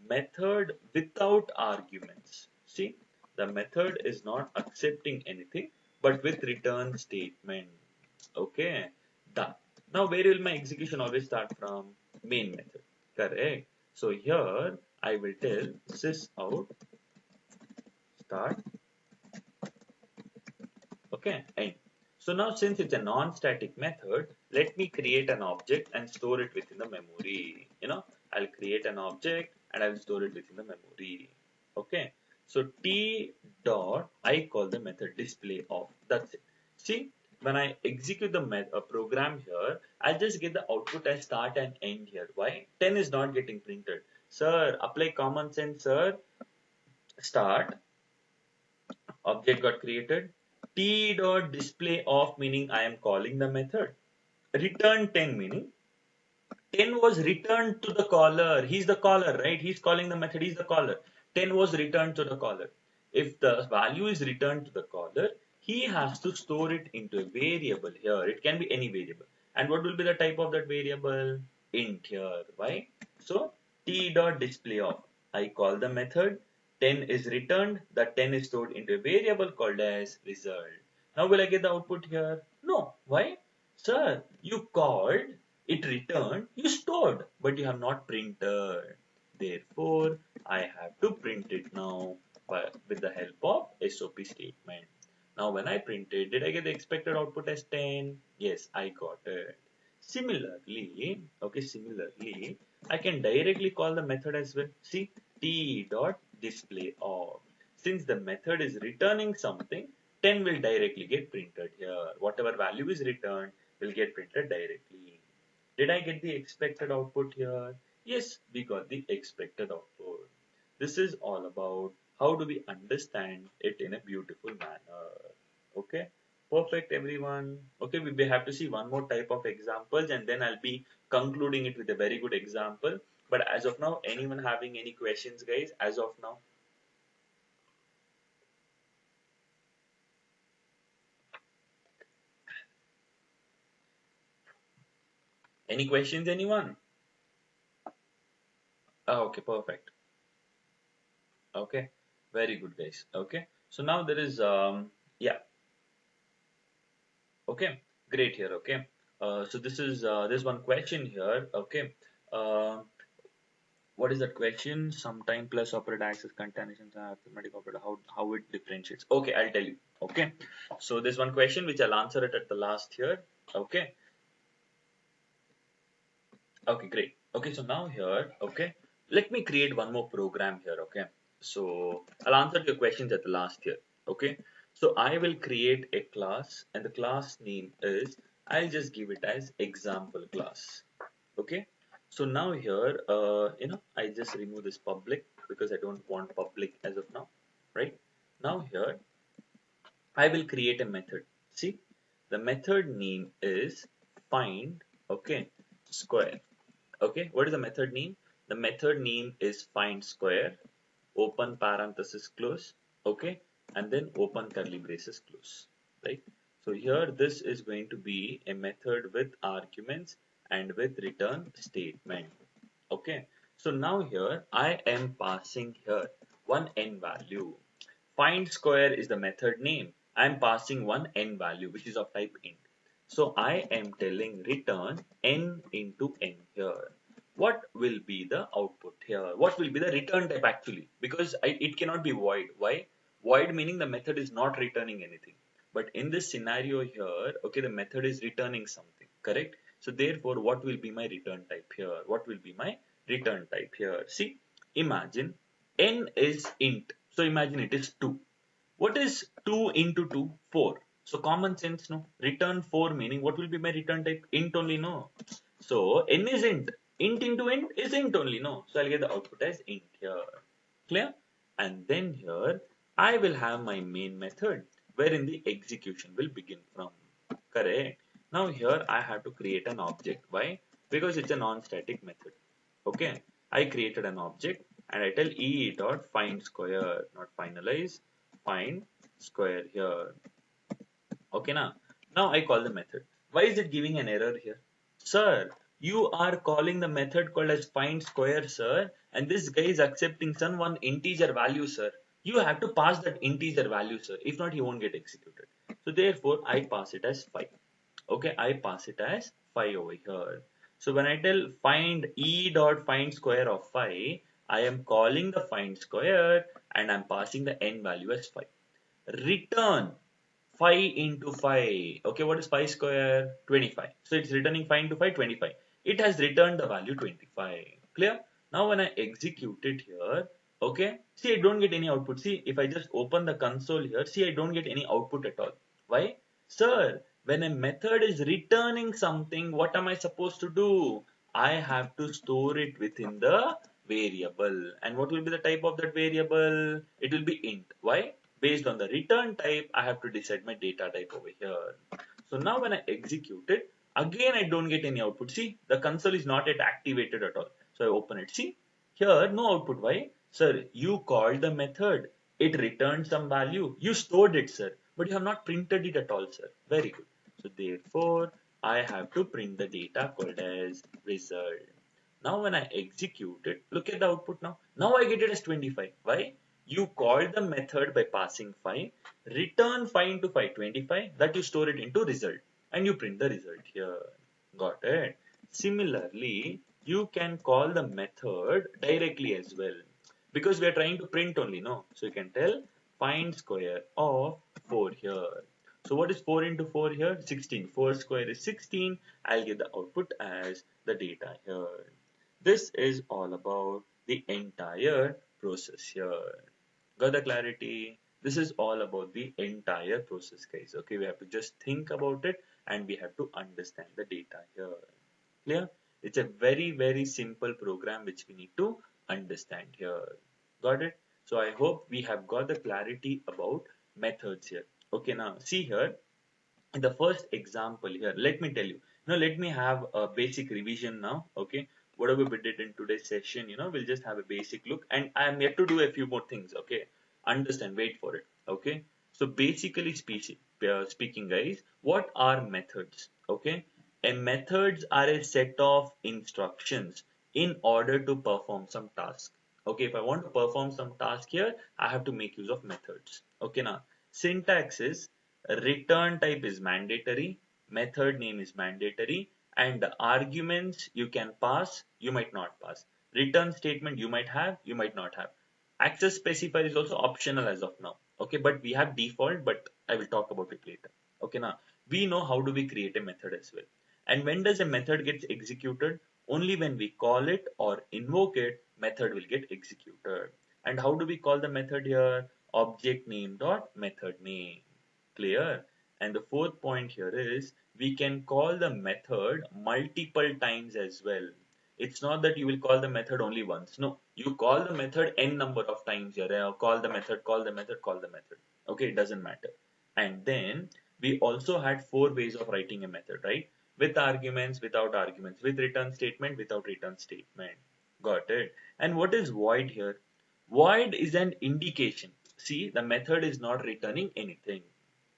Speaker 1: method without arguments. See, the method is not accepting anything, but with return statement. Okay, done. Now, where will my execution always start from? Main method. Correct. So here I will tell sys out start. Okay, end. So now since it's a non-static method, let me create an object and store it within the memory. I'll create an object and I'll store it within the memory. Okay. So t dot I call the method display of. That's it. See, when I execute the program here, I'll just get the output as start and end here. Why? 10 is not getting printed. Sir, apply common sense, sir. Start object got created. T dot display of meaning I am calling the method. Return 10 meaning 10 was returned to the caller. He's the caller, right? He's calling the method. He's the caller. 10 was returned to the caller. If the value is returned to the caller, he has to store it into a variable here. It can be any variable. And what will be the type of that variable? Int here. Why? So t dot display of. I call the method. 10 is returned. That 10 is stored into a variable called as result. Now will I get the output here? No. Why? Sir, you called, it returned, you stored, but you have not printed. Therefore, I have to print it now with the help of SOP statement. Now, when I printed, did I get the expected output as 10? Yes, I got it. Similarly, I can directly call the method as well. See, t dot display of. Since the method is returning something, 10 will directly get printed here. Whatever value is returned will get printed directly. Did I get the expected output here? Yes, we got the expected output. This is all about how do we understand it in a beautiful manner. Okay, perfect everyone. Okay, we have to see one more type of examples and then I'll be concluding it with a very good example. But as of now, anyone having any questions, guys, as of now? Any questions, anyone? Okay, perfect. Okay, very good, guys. Okay, so now there is yeah. Okay, great here. Okay, so this is there's one question here. Okay, uh, what is that question? Sometime plus operator access contaminations and arithmetic operator. How it differentiates? Okay, I'll tell you. Okay, so there's one question which I'll answer it at the last here. Okay, okay, great. Okay, so now here, okay, let me create one more program here. Okay, so I'll answer your questions at the last here. Okay, so I will create a class and the class name is, I'll just give it as example class. Okay, so now here, I just remove this public because I don't want public as of now, right? Now here, I will create a method. See, the method name is find, okay, square. Okay, what is the method name? The method name is find square, open parenthesis close, okay, and then open curly braces close, right? So here this is going to be a method with arguments and with return statement. Okay, so now here I am passing here one n value. Find square is the method name. I am passing one n value which is of type int. So I am telling return n into n here. What will be the output here? What will be the return type actually? Because it cannot be void. Why? Void meaning the method is not returning anything. But in this scenario here, okay, the method is returning something, correct? So therefore, what will be my return type here? What will be my return type here? See, imagine n is int. So imagine it is 2. What is 2 into 2? 4. So common sense, no? Return 4 meaning what will be my return type? Int only, no? So n is int. Int into int is int only, no? So I'll get the output as int here. Clear? And then here I will have my main method. wherein the execution will begin from. Correct. Now here I have to create an object. Why? Because it's a non-static method. Okay. I created an object and I tell e dot find square, not finalize, find square here. Okay now I call the method. Why is it giving an error here? Sir, you are calling the method called as find square, sir, and this guy is accepting some one integer value, sir. You have to pass that integer value, sir. If not, he won't get executed. So therefore, I pass it as 5. Okay, I pass it as 5 over here. So when I tell find e dot find square of 5, I am calling the find square and I'm passing the n value as 5. Return 5 into 5. Okay, what is 5 square? 25. So it's returning 5 into 5, 25. It has returned the value 25. Clear? Now when I execute it here, okay, see I don't get any output. See, if I just open the console here, see I don't get any output at all. Why? Sir, when a method is returning something, what am I supposed to do? I have to store it within the variable. And what will be the type of that variable? It will be int. Why? Based on the return type, I have to decide my data type over here. So now when I execute it, again I don't get any output. See, the console is not yet activated at all. So I open it. See, here no output. Why? Sir, you called the method. It returned some value. You stored it, sir. But you have not printed it at all, sir. Very good. So therefore, I have to print the data called as result. Now when I execute it, look at the output now. Now I get it as 25. Why? You called the method by passing 5, return 5 into 5, 25, that you store it into result and you print the result here. Got it? Similarly, you can call the method directly as well because we are trying to print only, no? So you can tell find square of 4 here. So what is 4 into 4 here? 16. 4 square is 16. I'll get the output as the data here. This is all about the entire process here. Got the clarity? This is all about the entire process, guys. Okay, we have to just think about it and we have to understand the data here. Clear? It's a very simple program which we need to understand here. Got it? So I hope we have got the clarity about methods here. Okay, now see here in the first example here, let me tell you. Now let me have a basic revision now. Okay, whatever we did in today's session, we'll just have a basic look, and I am yet to do a few more things. Okay, understand, wait for it. Okay, so basically speaking, guys, what are methods? Okay, and methods are a set of instructions in order to perform some task. Okay, if I want to perform some task here, I have to make use of methods. Okay, now syntax is return type is mandatory, method name is mandatory, and the arguments you can pass, you might not pass. Return statement you might have, you might not have. Access specifier is also optional as of now. Okay, but we have default, but I will talk about it later. Okay, now we know how do we create a method as well. And when does a method get executed? Only when we call it or invoke it, method will get executed. And how do we call the method here? Object name dot method name. Clear? And the fourth point here is we can call the method multiple times as well. It's not that you will call the method only once. No, you call the method n number of times here. Call the method, call the method, call the method. Okay, it doesn't matter. And then we also had 4 ways of writing a method, right? With arguments, without arguments, with return statement, without return statement. Got it? And what is void here? Void is an indication. See, the method is not returning anything.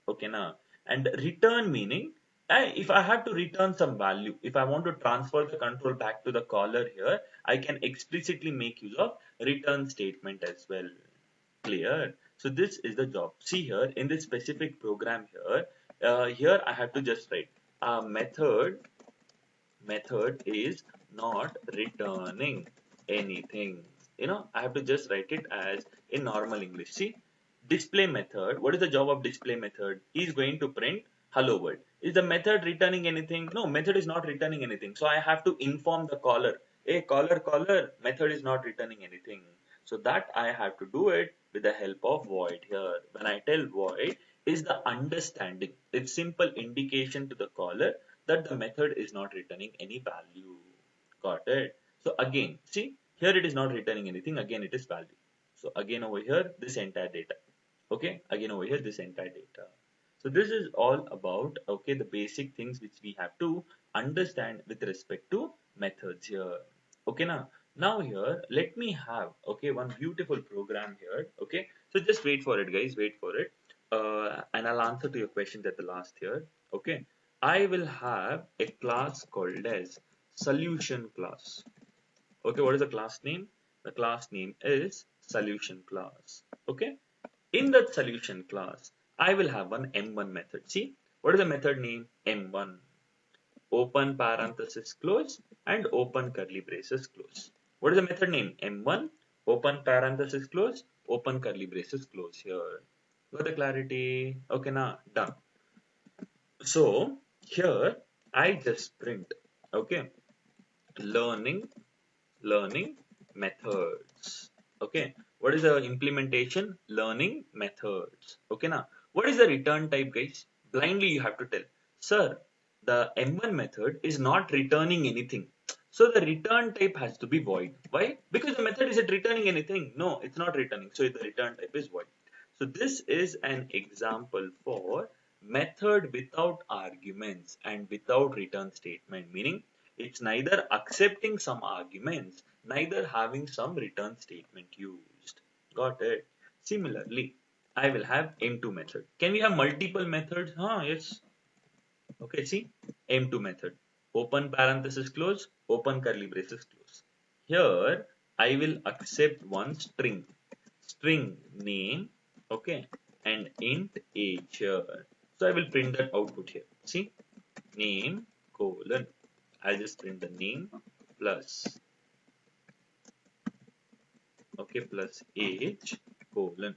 Speaker 1: Okay, now, and return meaning if I have to return some value, if I want to transfer the control back to the caller here, I can explicitly make use of return statement as well. Clear? So this is the job. See here in this specific program here, here I have to just write a method is not returning anything. I have to just write it as in normal English. See, display method. What is the job of display method? Is going to print hello world. Is the method returning anything? No, method is not returning anything. So I have to inform the caller. Hey, caller, method is not returning anything. So that I have to do it with the help of void here. When I tell void is the understanding. It's simple indication to the caller that the method is not returning any value. Got it? So again, see, here it is not returning anything. Again, it is value. So again over here, this entire data. Okay, again over here, this entire data. So this is all about, okay, the basic things which we have to understand with respect to methods here. Okay, now here, let me have, okay, one beautiful program here. Okay, so just wait for it, guys, wait for it. And I'll answer to your questions at the last here. Okay, I will have a class called as solution class. Okay, what is the class name? The class name is solution class. Okay, in that solution class, I will have one M1 method. See, what is the method name? M1. Open parenthesis close and open curly braces close. What is the method name? M1. Open parenthesis close, open curly braces close here. Got the clarity? Okay, now done. So here I just print. Okay, learning learning methods. Okay, what is the implementation? Learning methods. Okay, now what is the return type, guys? Blindly you have to tell, sir, the M1 method is not returning anything, so the return type has to be void. Why? Because the method isn't returning anything. No, it's not returning, so the return type is void. So this is an example for method without arguments and without return statement, meaning it's neither accepting some arguments, neither having some return statement used. Got it? Similarly, I will have M2 method. Can we have multiple methods? Yes. Okay, see, M2 method. Open parenthesis close, open curly braces close. Here, I will accept one string. String name, okay, and int age here. So I will print that output here. See, name colon. I'll just print the name plus, okay, plus age colon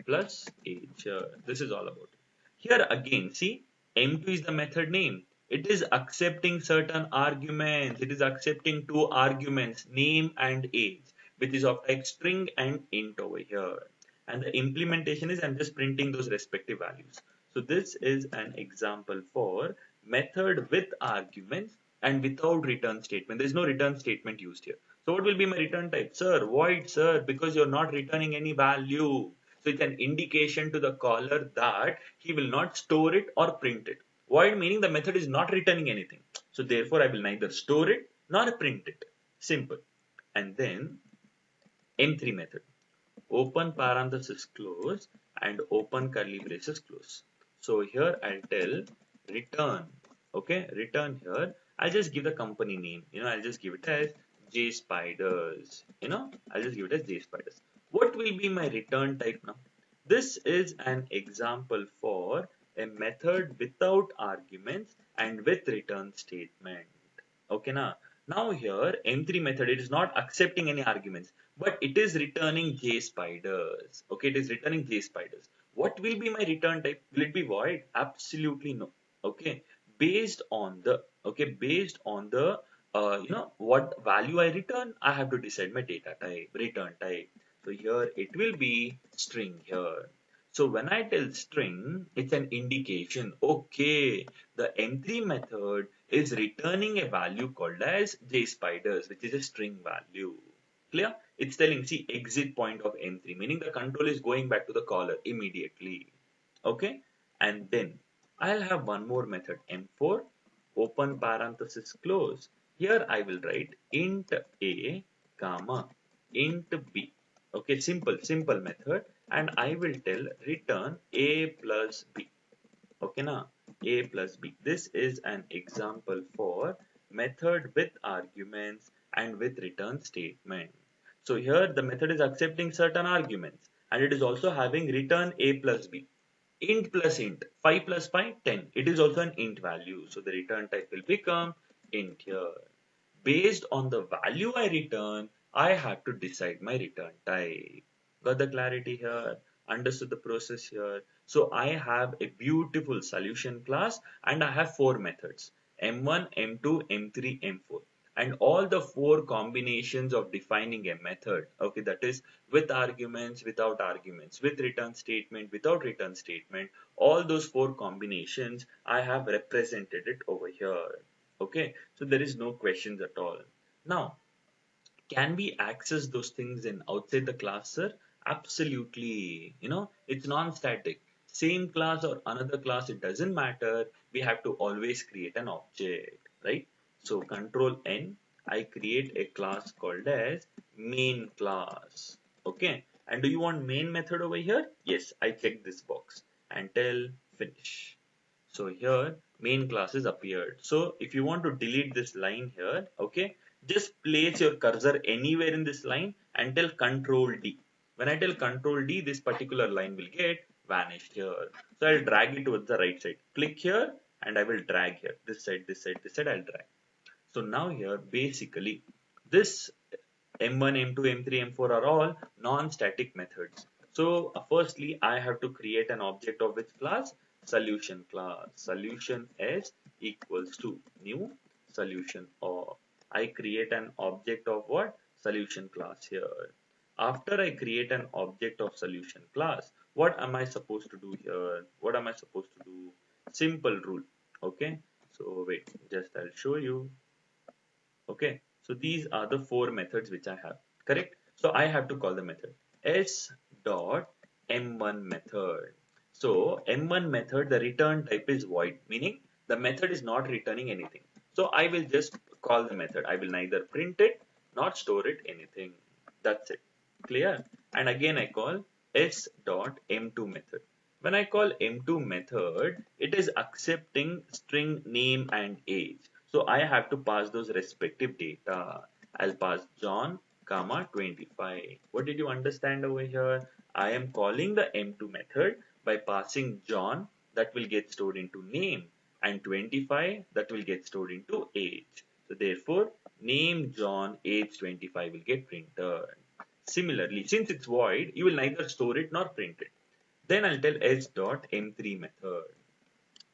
Speaker 1: plus age. This is all about it. Here again, see, M2 is the method name. It is accepting certain arguments. It is accepting two arguments, name and age, which is of type string and int over here. And the implementation is I'm just printing those respective values. So this is an example for method with arguments and without return statement. There is no return statement used here. So what will be my return type? Sir, void, sir, because you're not returning any value. So it's an indication to the caller that he will not store it or print it. Void meaning the method is not returning anything. So therefore I will neither store it nor print it. Simple. And then M3 method. Open parenthesis close and open curly braces close. So here I'll tell return. Okay, return here. I'll just give the company name. I'll just give it as J Spiders. I'll just give it as J Spiders. What will be my return type now? This is an example for a method without arguments and with return statement. Okay, now here M3 method, it is not accepting any arguments, but it is returning J spiders. Okay, it is returning J spiders. What will be my return type? Will it be void? Absolutely no. Okay, based on the what value I return, I have to decide my data type, return type. So here it will be string here. So when I tell string, it's an indication. Okay, the M3 method is returning a value called as jspiders, which is a string value. Clear? It's telling, see, exit point of M3, meaning the control is going back to the caller immediately. Okay, and then I'll have one more method, M4, open parenthesis close. Here I will write int a comma int b. Okay, simple method, and I will tell return a plus b. Okay, now a plus b. This is an example for method with arguments and with return statement. So here the method is accepting certain arguments and it is also having return a plus b. Int plus int, 5 plus 5, 10. It is also an int value. So the return type will become int here. Based on the value I return, I have to decide my return type. Got the clarity here? Understood the process here? So I have a beautiful solution class and I have four methods: M1, M2, M3, M4. And all the four combinations of defining a method, okay, that is with arguments, without arguments, with return statement, without return statement, all those four combinations, I have represented it over here. Okay, so there is no questions at all. Now, can we access those things in outside the class, sir? Absolutely. It's non-static. Same class or another class, it doesn't matter. We have to always create an object, right? So control N, I create a class called as main class. Okay. And do you want main method over here? Yes, I check this box and tell finish. So here main classes appeared. So if you want to delete this line here, okay, just place your cursor anywhere in this line and tell control D. When I tell control D, this particular line will get vanished here. So I'll drag it towards the right side. Click here and I will drag here. This side, this side, this side, I'll drag. So now here basically this M1, M2, M3, M4 are all non-static methods. So firstly, I have to create an object of which class? Solution class. Solution S equals to new solution, or I create an object of what? Solution class here. After I create an object of solution class, what am I supposed to do here? What am I supposed to do? Simple rule. Okay. So wait, just I'll show you. Okay, so these are the four methods which I have, correct? So I have to call the method s dot m1 method. So m1 method, the return type is void, meaning the method is not returning anything. So I will just call the method. I will neither print it nor store it anything. That's it. Clear? And again I call s dot m2 method. When I call m2 method, it is accepting string name and age. So I have to pass those respective data. I'll pass John, comma 25. What did you understand over here? I am calling the m2 method by passing John, that will get stored into name, and 25 that will get stored into age. So therefore, name John, age 25 will get printed. Similarly, since it's void, you will neither store it nor print it. Then I'll tell s dot m3 method.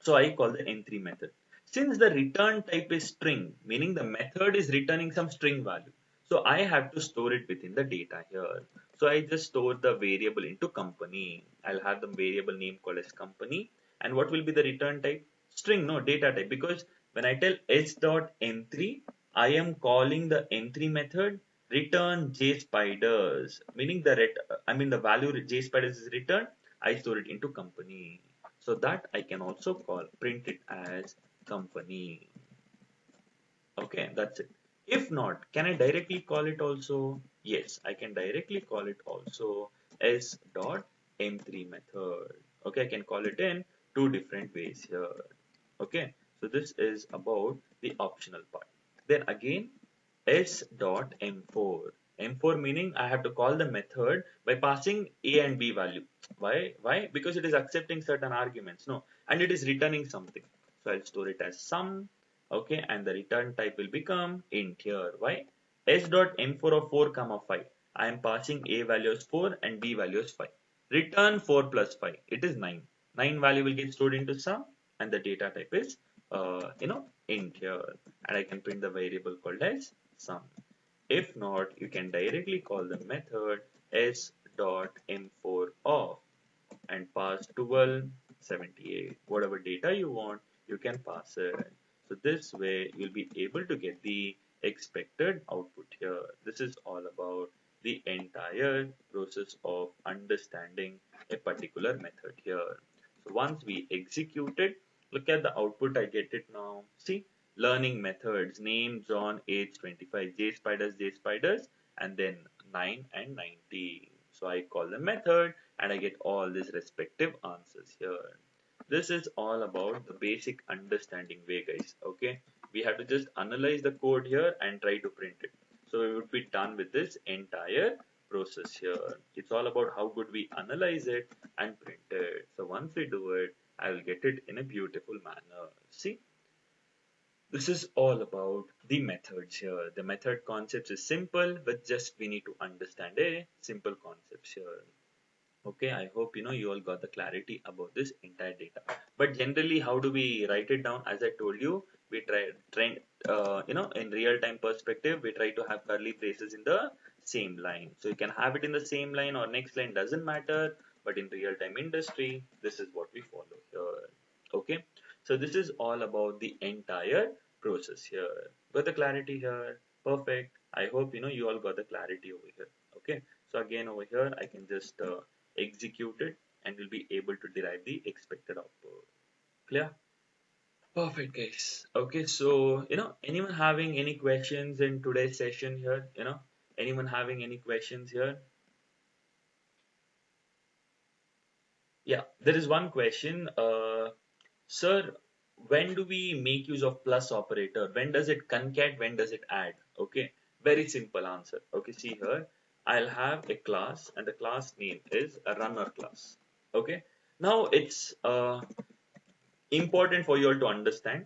Speaker 1: So I call the m3 method. Since the return type is string, meaning the method is returning some string value. So I have to store it within the data here. So I just store the variable into company. I'll have the variable name called as company. And what will be the return type? String, no data type. Because when I tell s dot m3, I am calling the m3 method return jspiders, meaning the value jspiders is returned. I store it into company. So that I can also call print it as company. Okay, that's it. If not, can I directly call it also? Yes, I can directly call it also s dot m3 method. Okay, I can call it in two different ways here. Okay, so this is about the optional part. Then again, s dot m4. M4 meaning I have to call the method by passing a and b value. Why? Why? Because it is accepting certain arguments. No, and it is returning something. So I'll store it as sum. Okay, and the return type will become int here. Why? S dot m4 of 4 comma 5. I am passing a value as 4 and b value as 5. Return 4 plus 5. It is 9. 9 value will get stored into sum, and the data type is int here, and I can print the variable called as sum. If not, you can directly call the method s dot m4 of and pass 12, 78. Whatever data you want, you can pass it. So this way you'll be able to get the expected output here. This is all about the entire process of understanding a particular method here. So once we execute it, look at the output. I get it now. See, learning methods, name, John, age 25, J spiders, and then 9 and 90. So I call the method and I get all these respective answers here. This is all about the basic understanding way, guys. Okay, we have to just analyze the code here and try to print it. So we would be done with this entire process here. It's all about how good we analyze it and print it. So once we do it, I will get it in a beautiful manner. See, this is all about the methods here. The method concepts is simple, but just we need to understand a simple concepts here. Okay, I hope you all got the clarity about this entire data. But generally, how do we write it down? As I told you, we try in real time perspective, we try to have curly braces in the same line. So you can have it in the same line or next line, doesn't matter. But in real time industry, this is what we follow here. Okay, so this is all about the entire process here. Got the clarity here? Perfect. I hope you all got the clarity over here. Okay. So So again over here, I can just execute it and we'll be able to derive the expected output. Clear? Perfect, guys. Okay, so anyone having any questions in today's session here? Anyone having any questions here? Yeah, there is one question. Sir, when do we make use of plus operator? When does it concat? When does it add? Okay, very simple answer. Okay, see here, I'll have a class and the class name is a runner class. Okay, now it's important for you all to understand.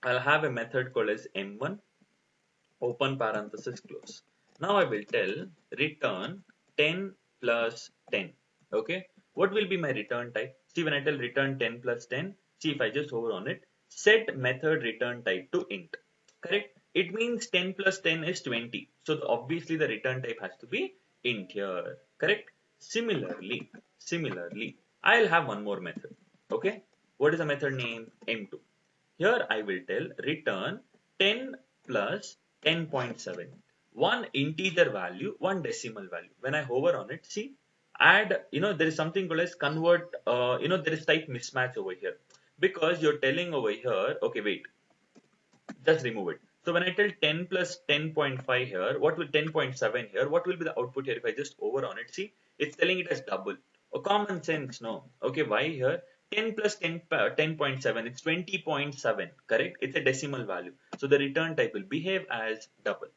Speaker 1: I'll have a method called as m1 open parenthesis close. Now I will tell return 10 plus 10. Okay. What will be my return type? See, when I tell return 10 plus 10, see if I just hover on it, set method return type to int. Correct? It means 10 plus 10 is 20. So obviously the return type has to be int here. Correct? Similarly, I'll have one more method. Okay. What is the method name? M2. Here I will tell return 10 plus 10.7. One integer value, one decimal value. When I hover on it, see, add, there is something called as convert, there is type mismatch over here. Because you're telling over here, okay, wait, just remove it. So when I tell 10 plus 10.5 here, what will 10.7 here? What will be the output here if I just over on it? See, it's telling it as double. Oh, common sense, no. Okay, why here? 10 plus 10, 10.7, it's 20.7, correct? It's a decimal value. So the return type will behave as double.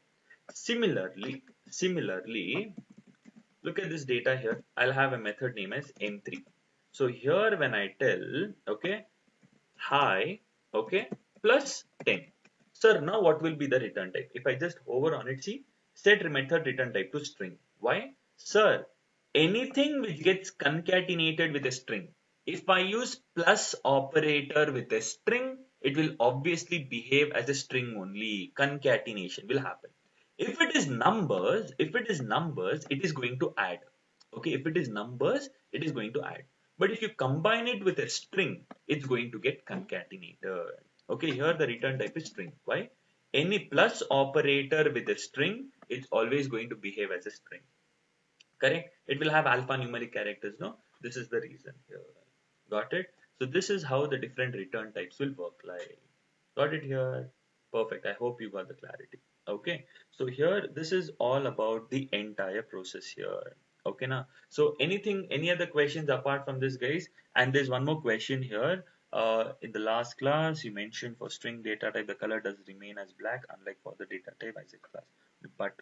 Speaker 1: Similarly, look at this data here. I'll have a method name as m3. So here when I tell, okay, hi, okay, plus 10. Sir, now what will be the return type? If I just hover on it, see, set method return type to string. Why? Sir, anything which gets concatenated with a string. If I use plus operator with a string, it will obviously behave as a string only. Concatenation will happen. If it is numbers, it is going to add. Okay, if it is numbers, it is going to add. But if you combine it with a string, it's going to get concatenated. Okay, here the return type is string. Why? Any plus operator with a string, it's always going to behave as a string. Correct? It will have alphanumeric characters, no? This is the reason here. Got it? So this is how the different return types will work like. Got it here? Perfect. I hope you got the clarity. Okay. So here, this is all about the entire process here. Okay, now. So any other questions apart from this, guys? And there's one more question here. In the last class, you mentioned for string data type, the color does remain as black, unlike for the data type as a class. But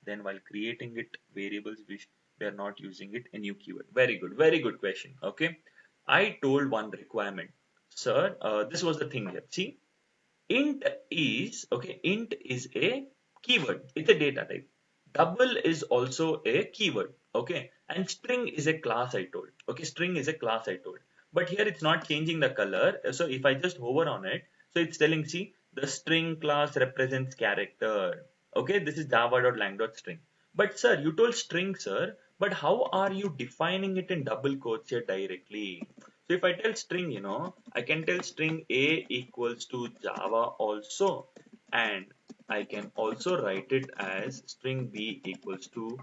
Speaker 1: then while creating it variables, we are not using it a new keyword. Very good question. Okay. I told one requirement. Sir, this was the thing here. See, int is a keyword. It's a data type. Double is also a keyword. Okay. And string is a class I told. Okay. String is a class I told. But here it's not changing the color. So if I just hover on it, so it's telling, see, the string class represents character. Okay. This is java.lang.string. But sir, you told string, sir, but how are you defining it in double quotes here directly? So if I tell string, I can tell string A equals to Java also, and I can also write it as string B equals to,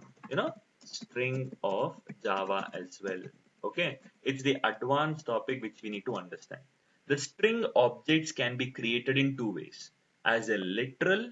Speaker 1: string of Java as well. Okay, it's the advanced topic which we need to understand. The string objects can be created in two ways, as a literal,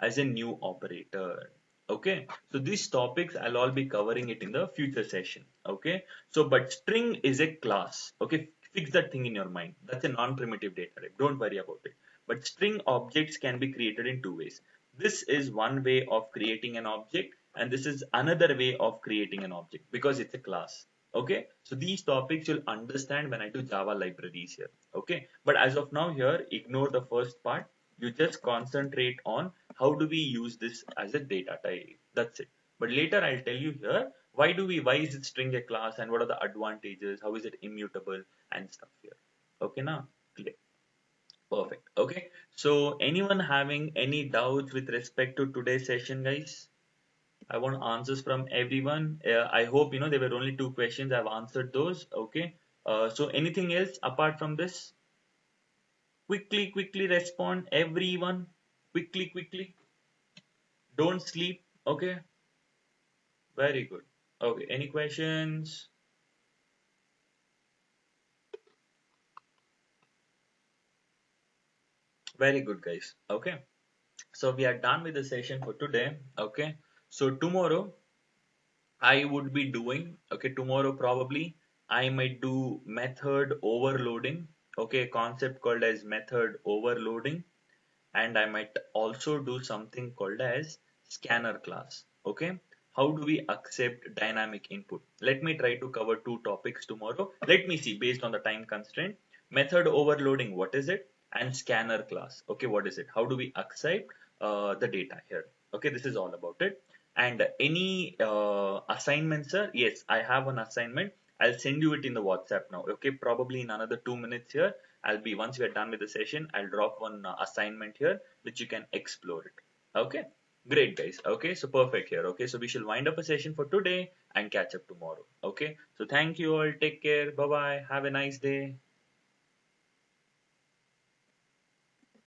Speaker 1: as a new operator. Okay, so these topics I'll all be covering it in the future session. Okay, so but string is a class. Okay, fix that thing in your mind. That's a non-primitive data type. Don't worry about it. But string objects can be created in two ways. This is one way of creating an object, and this is another way of creating an object because it's a class. Okay, so these topics you'll understand when I do Java libraries here. Okay, but as of now here, ignore the first part. You just concentrate on how do we use this as a data type. That's it. But later I'll tell you here why is it string a class and what are the advantages, how is it immutable and stuff here. Okay, now clear. Perfect. Okay, so anyone having any doubts with respect to today's session, guys? I want answers from everyone. I hope there were only two questions. I've answered those. Okay. So anything else apart from this? Quickly respond, everyone. Quickly. Don't sleep. Okay. Very good. Okay, any questions? Very good, guys. Okay, so we are done with the session for today. Okay, so tomorrow I would be doing, okay, tomorrow probably I might do method overloading, okay, concept called as method overloading, and I might also do something called as scanner class. Okay, how do we accept dynamic input? Let me try to cover two topics tomorrow. Let me see based on the time constraint. Method overloading, what is it? And scanner class. Okay, what is it? How do we accept the data here? Okay, this is all about it. And any assignments, sir? Yes, I have an assignment. I'll send you it in the WhatsApp now. Okay, probably in another 2 minutes here. I'll be once we are done with the session, I'll drop one assignment here which you can explore it. Okay, great guys. Okay, so perfect here. Okay, so we shall wind up a session for today and catch up tomorrow. Okay, so thank you all. Take care. Bye bye. Have a nice day.